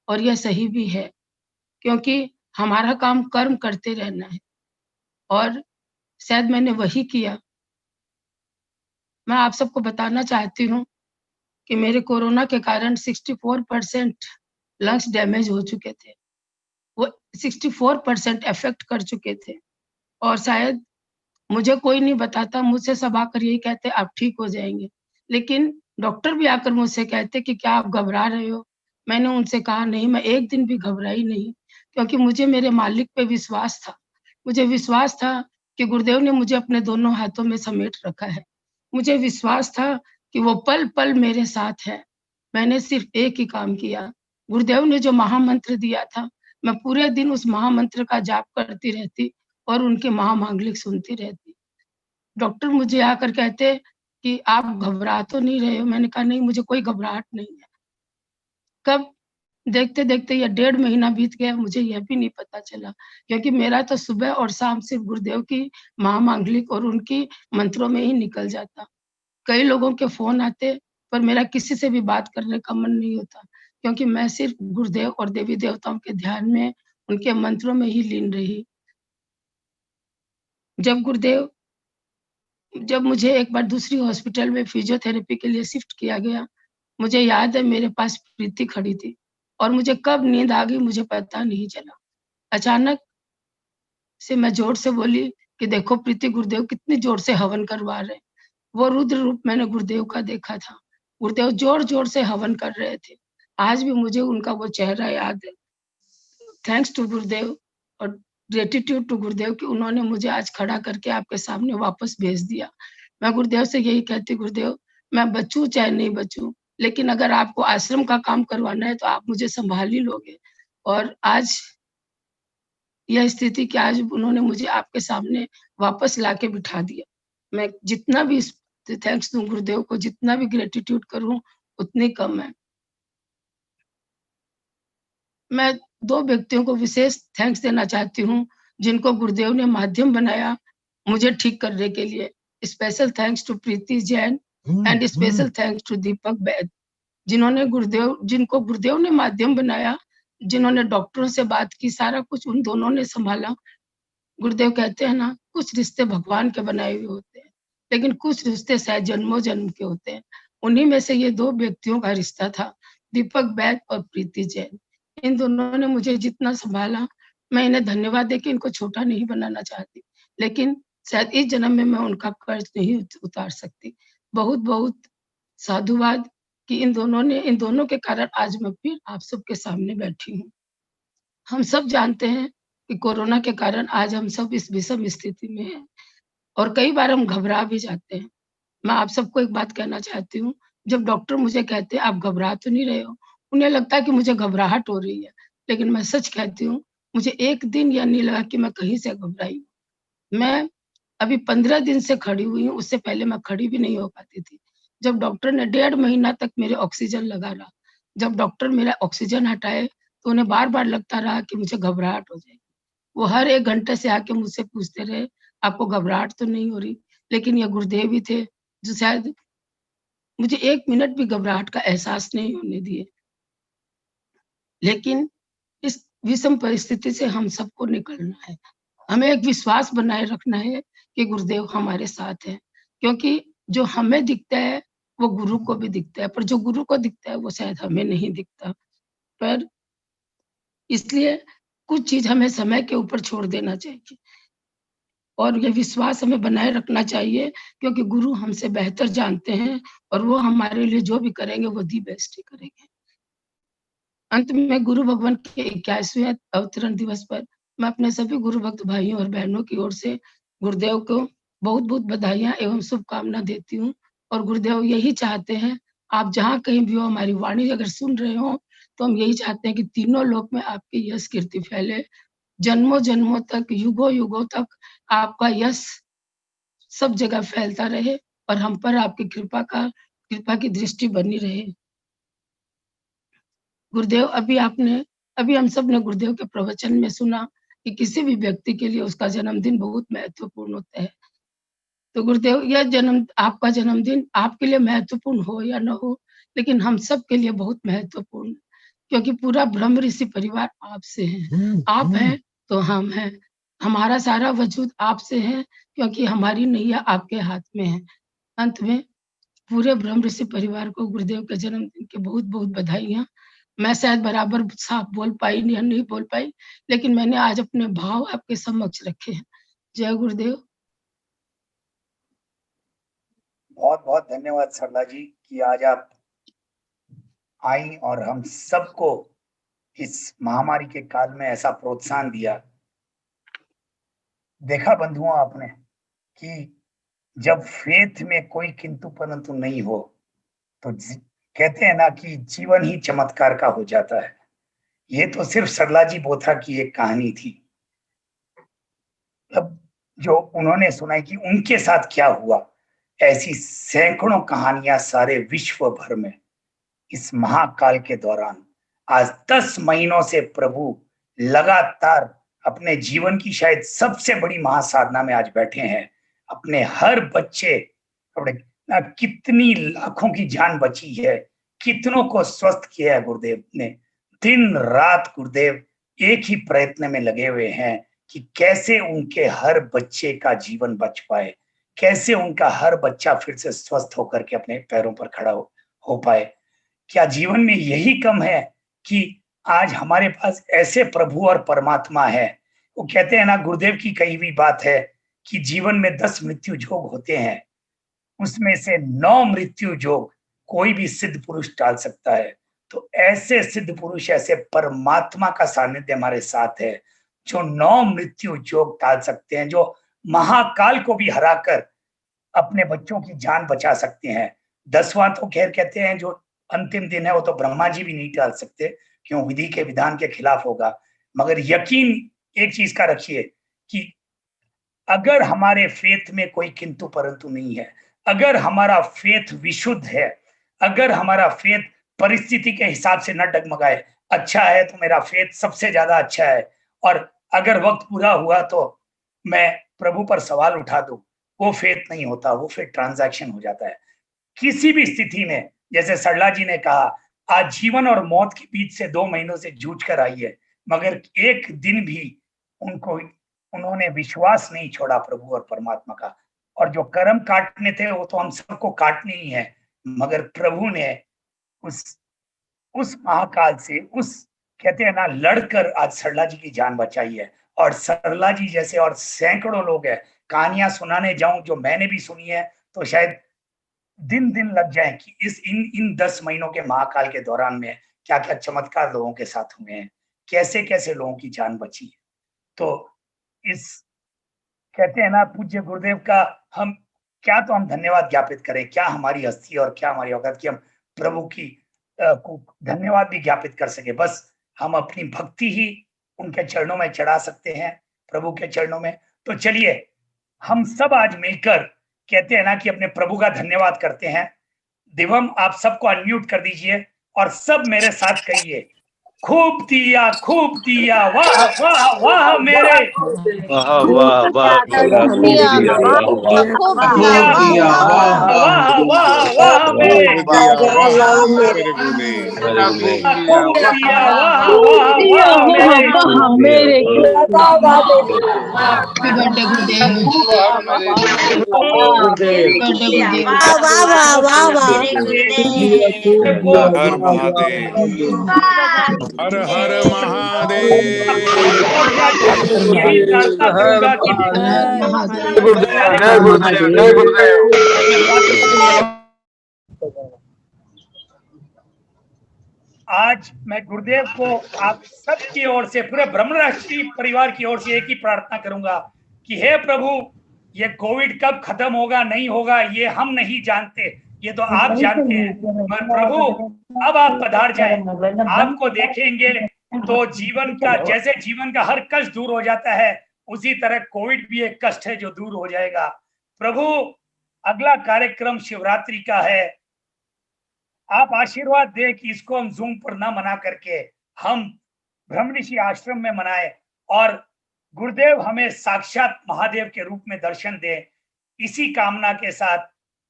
और यह सही भी है, क्योंकि हमारा काम कर्म करते रहना है, और शायद मैंने वही किया। मैं आप सबको बताना चाहती हूँ कि मेरे कोरोना के कारण 64% लंग्स डैमेज हो चुके थे। वो 64% अफेक्ट कर चुके थे, और शायद मुझे कोई नहीं बताता, मुझसे सब आकर यही कहते आप ठीक हो जाएंगे। लेकिन डॉक्टर भी आकर मुझसे कहते कि क्या आप घबरा रहे हो? मैंने उनसे कहा नहीं, मैं एक दिन भी घबराई नहीं, क्योंकि मुझे मेरे मालिक पे विश्वास था। मुझे विश्वास था कि गुरुदेव ने मुझे अपने दोनों हाथों में समेट रखा है। मुझे विश्वास था कि वो पल पल मेरे साथ है। मैंने सिर्फ एक ही काम किया, गुरुदेव ने जो महामंत्र दिया था, मैं पूरे दिन उस महामंत्र का जाप करती रहती और उनके महामांगलिक सुनती रहती। डॉक्टर मुझे आकर कहते कि आप घबरा तो नहीं रहे हो? मैंने कहा नहीं, मुझे कोई घबराहट नहीं है। कब देखते-देखते ये 1.5 महीना बीत गया, मुझे यह भी नहीं पता चला, क्योंकि मेरा तो सुबह और शाम सिर्फ गुरुदेव की महामांगलिक और उनकी मंत्रों में ही निकल जाता। कई लोगों के फ़ोन आते, पर मेरा किसी से भी बात करने का मन नहीं होता, क्योंकि मैं सिर्फ गुरुदेव और देवी देवताओं के ध्यान में, उनके मंत्रों में ही लीन रही। जब मुझे एक बार दूसरी हॉस्पिटल में फिजियोथेरेपी के लिए शिफ्ट किया गया, मुझे याद है मेरे पास प्रीति खड़ी थी, और मुझे कब नींद आ गई मुझे पता नहीं चला। अचानक से मैं ज़ोर से बोली कि देखो प्रीति, गुरुदेव कितनी ज़ोर से हवन करवा रहे हैं। वो रुद्र रूप मैंने गुरुदेव का देखा था। गुरुदेव ज़ोर-ज़ोर से हवन कर रहे थे। आज भी मुझे उनका वो चेहरा याद है। थैंक्स टू गुरुदेव और ग्रैटिट्यूड टू गुरुदेव कि उन्होंने मुझे आज खड़ा करके आपके सामने वापस भेज दिया। मैं गुरुदेव से यही कहती, गुरुदेव मैं बचूँ चाहे नहीं बचूँ, लेकिन अगर आपको आश्रम का काम करवाना है तो आप मुझे सँभाल ही लोगे। और आज यह स्थिति कि आज उन्होंने मुझे आपके सामने वापस लाके बिठा दिया। मैं जितना भी थैंक्स दूँ गुरुदेव को, जितना भी ग्रैटिट्यूड करूँ, उतनी कम है। मैं 2 व्यक्तियों को विशेष थैंक्स देना चाहती हूँ, जिनको गुरुदेव ने माध्यम बनाया मुझे ठीक करने के लिए। Special thanks to Preeti Jain and special thanks to Deepak Baid, जिनको गुरुदेव ने माध्यम बनाया, जिन्होंने डॉक्टरों से बात की, सारा कुछ उन दोनों ने संभाला। गुरुदेव कहते हैं ना, कुछ रिश्ते भगवान के बनाए हुए होते हैं, लेकिन कुछ रिश्ते शायद जन्मों जन्म के होते हैं। उन्हीं में से ये 2 व्यक्तियों का रिश्ता था, दीपक बैद और प्रीति जैन। इन दोनों ने मुझे जितना संभाला, मैं इन्हें धन्यवाद देके इनको छोटा नहीं बनाना चाहती, लेकिन शायद इस जन्म में मैं उनका कर्ज नहीं उतार सकती। बहुत-बहुत साधुवाद कि इन दोनों के कारण आज मैं फिर आप सबके सामने बैठी हूँ। हम सब जानते हैं कि कोरोना के कारण आज हम सब इस विषम स्थिति में हैं और कई बार हम घबरा भी जाते हैं। मैं आप सबको एक बात कहना चाहती हूँ, जब डॉक्टर मुझे कहते हैं आप घबरा तो नहीं रहे हो, उन्हें लगता है कि मुझे घबराहट हो रही है, लेकिन मैं सच कहती हूँ, मुझे एक दिन यह नहीं लगा कि मैं कहीं से घबराई हूँ। मैं अभी 15 दिन से खड़ी हुई हूँ, उससे पहले मैं खड़ी भी नहीं हो पाती थी। जब डॉक्टर ने 1.5 महीना तक मेरे ऑक्सीजन लगा रहा, जब डॉक्टर मेरा ऑक्सीजन हटाए, तो उन्हें बार-बार लगता रहा कि मुझे घबराहट हो जाएगी। वो हर 1 घंटे से आके मुझसे पूछते रहे, आपको घबराहट तो नहीं हो रही? लेकिन ये गुरुदेव ही थे, जो शायद मुझे 1 मिनट भी घबराहट का एहसास नहीं होने दिए। लेकिन इस विषम परिस्थिति से हम सबको निकलना है। हमें एक विश्वास बनाए रखना है कि गुरुदेव हमारे साथ हैं, क्योंकि जो हमें दिखता है, वो गुरु को भी दिखता है, पर जो गुरु को दिखता है, वो शायद हमें नहीं दिखता। पर इसलिए कुछ चीज़ हमें समय के ऊपर छोड़ देना चाहिए और ये विश्वास हमें बनाए रखना चाहिए, क्योंकि गुरु हमसे बेहतर जानते हैं और वो हमारे लिए जो भी करेंगे, वो दी बेस्ट ही करेंगे। अंत में गुरु भगवान के 21वें अवतरण दिवस पर मैं अपने सभी गुरु भक्त भाइयों और बहनों की ओर से गुरुदेव को बहुत-बहुत बधाइयाँ एवं शुभकामना देती हूँ और गुरुदेव यही चाहते हैं, आप जहाँ कहीं भी हो, हमारी वाणी अगर सुन रहे हो, तो हम यही चाहते हैं कि तीनों लोक में आपकी यश कीर्ति फैले, जन्मों-जन्मों तक, युगों-युगों तक आपका यश सब जगह फैलता रहे और हम पर आपकी कृपा की दृष्टि बनी रहे। गुरुदेव, अभी हम सब ने गुरुदेव के प्रवचन में सुना कि किसी भी व्यक्ति के लिए उसका जन्मदिन बहुत महत्वपूर्ण होता है। तो गुरुदेव, आपका जन्मदिन आपके लिए महत्वपूर्ण हो या न हो, लेकिन हम सब के लिए बहुत महत्वपूर्ण है, क्योंकि पूरा ब्रह्म ऋषि परिवार आपसे है। आप हैं तो हम हैं। हमारा सारा वजूद आपसे है, क्योंकि हमारी नैया आपके हाथ में है। अंत में पूरे ब्रह्म ऋषि परिवार को गुरुदेव के जन्मदिन की बहुत-बहुत बधाइयाँ। मैं शायद बराबर साफ बोल पाई या नहीं बोल पाई, लेकिन मैंने आज अपने भाव आपके समक्ष रखे हैं। जय गुरुदेव। बहुत-बहुत धन्यवाद सरला जी कि आज आप आई और हम सबको इस महामारी के काल में ऐसा प्रोत्साहन दिया। देखा बंधुओं आपने कि जब फेथ में कोई किंतु परंतु नहीं हो, तो कहते हैं ना कि जीवन ही चमत्कार का हो जाता है। ये तो सिर्फ सरला जी बोथा की एक कहानी थी। अब जो उन्होंने सुनाई कि उनके साथ क्या हुआ, ऐसी सैकड़ों कहानियां सारे विश्व भर में इस महाकाल के दौरान आज 10 महीनों से प्रभु लगातार अपने जीवन की शायद सबसे बड़ी महासाधना में आज बैठे हैं। अपने हर बच्चे, अपने कितनी लाखों की जान बची है, कितनों को स्वस्थ किया है गुरुदेव ने। दिन रात गुरुदेव एक ही प्रयत्न में लगे हुए हैं कि कैसे उनके हर बच्चे का जीवन बच पाए, कैसे उनका हर बच्चा फिर से स्वस्थ होकर के अपने पैरों पर खड़ा हो पाए। क्या जीवन में यही कम है कि आज हमारे पास ऐसे प्रभु और परमात्मा है। वो कहते हैं ना, गुरुदेव की कही हुई बात है कि जीवन में 10 मृत्यु जोग होते हैं, उसमें से 9 मृत्यु जोग कोई भी सिद्ध पुरुष टाल सकता है। तो ऐसे सिद्ध पुरुष, ऐसे परमात्मा का सानिध्य हमारे साथ है जो 9 मृत्यु जोग टाल सकते हैं, जो महाकाल को भी हराकर अपने बच्चों की जान बचा सकते हैं। 10वां तो खैर कहते हैं जो अंतिम दिन है वो तो ब्रह्मा जी भी नहीं टाल सकते, क्यों, विधि के विधान के खिलाफ होगा। मगर यकीन एक चीज का रखिए कि अगर हमारे फेथ में कोई किंतु परंतु नहीं है, अगर हमारा फेथ विशुद्ध है, अगर हमारा फेथ परिस्थिति के हिसाब से न डगमगाए, अच्छा है तो मेरा फेथ सबसे ज्यादा अच्छा है, और अगर वक्त पूरा हुआ तो मैं प्रभु पर सवाल उठा दूं, वो फेथ नहीं होता, वो फिर ट्रांजैक्शन हो जाता है। किसी भी स्थिति में, जैसे सरला जी ने कहा, आज जीवन और मौत के बीच से 2 महीनों से जूझ कर आई है, मगर एक दिन भी उन्होंने विश्वास नहीं छोड़ा प्रभु और परमात्मा का। और जो कर्म काटने थे वो तो हम सबको काटने ही है, मगर प्रभु ने उस महाकाल से, उस कहते हैं ना, लड़कर आज सरला जी की जान बचाई है। और सरला जी जैसे और सैकड़ों लोग हैं, कहानियां सुनाने जाऊं जो मैंने भी सुनी है तो शायद दिन लग जाए कि इन 10 महीनों के महाकाल के दौरान में क्या क्या चमत्कार लोगों के साथ हुए हैं, कैसे कैसे लोगों की जान बची है। तो इस कहते हैं ना पूज्य गुरुदेव का हम धन्यवाद ज्ञापित करें, क्या हमारी हस्ती और क्या हमारी औकात कि हम प्रभु की को धन्यवाद भी ज्ञापित कर सके। बस हम अपनी भक्ति ही उनके चरणों में चढ़ा सकते हैं, प्रभु के चरणों में। तो चलिए हम सब आज मिलकर कहते हैं ना कि अपने प्रभु का धन्यवाद करते हैं। दिवम, आप सबको अनम्यूट कर दीजिए और सब मेरे साथ कहिए, खूब दिया वाह वाह वाह मेरे, वाह वाह वाह खूब दिया वाह वाह वाह वाह मेरे, खूब दिया वाह वाह वाह मेरे, हैप्पी बर्थडे गुरुदेव। हर महादेव। हर हर महादेव। यही प्रार्थना करूंगा कि जय गुरुदेव, जय गुरुदेव। आज मैं गुरुदेव को आप सबकी ओर से, पूरे ब्रह्मराष्ट्रीय परिवार की ओर से एक ही प्रार्थना करूंगा कि हे प्रभु, ये कोविड कब खत्म होगा नहीं होगा ये हम नहीं जानते, ये तो आप जानते हैं। मगर प्रभु अब आप पधार जाएं, आपको देखेंगे तो जीवन का, जैसे जीवन का हर कष्ट दूर हो जाता है, उसी तरह कोविड भी एक कष्ट है जो दूर हो जाएगा। प्रभु, अगला कार्यक्रम शिवरात्रि का है, आप आशीर्वाद दें कि इसको हम जूम पर ना मना करके हम ब्रह्मऋषि आश्रम में मनाए और गुरुदेव हमें साक्षात महादेव के रूप में दर्शन दे। इसी कामना के साथ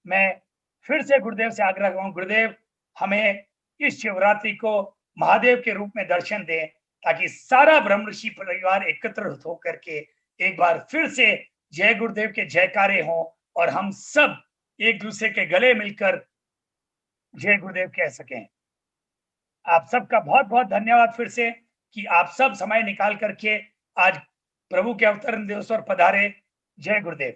मैं फिर से गुरुदेव से आग्रह करूं, गुरुदेव हमें इस शिवरात्रि को महादेव के रूप में दर्शन दें, ताकि सारा ब्रह्मऋषि परिवार एकत्र होकर के एक बार फिर से जय गुरुदेव के जयकारे हों और हम सब एक दूसरे के गले मिलकर जय गुरुदेव कह सकें। आप सबका बहुत बहुत धन्यवाद फिर से कि आप सब समय निकाल करके आज प्रभु के अवतरण दिवस पर पधारे। जय गुरुदेव।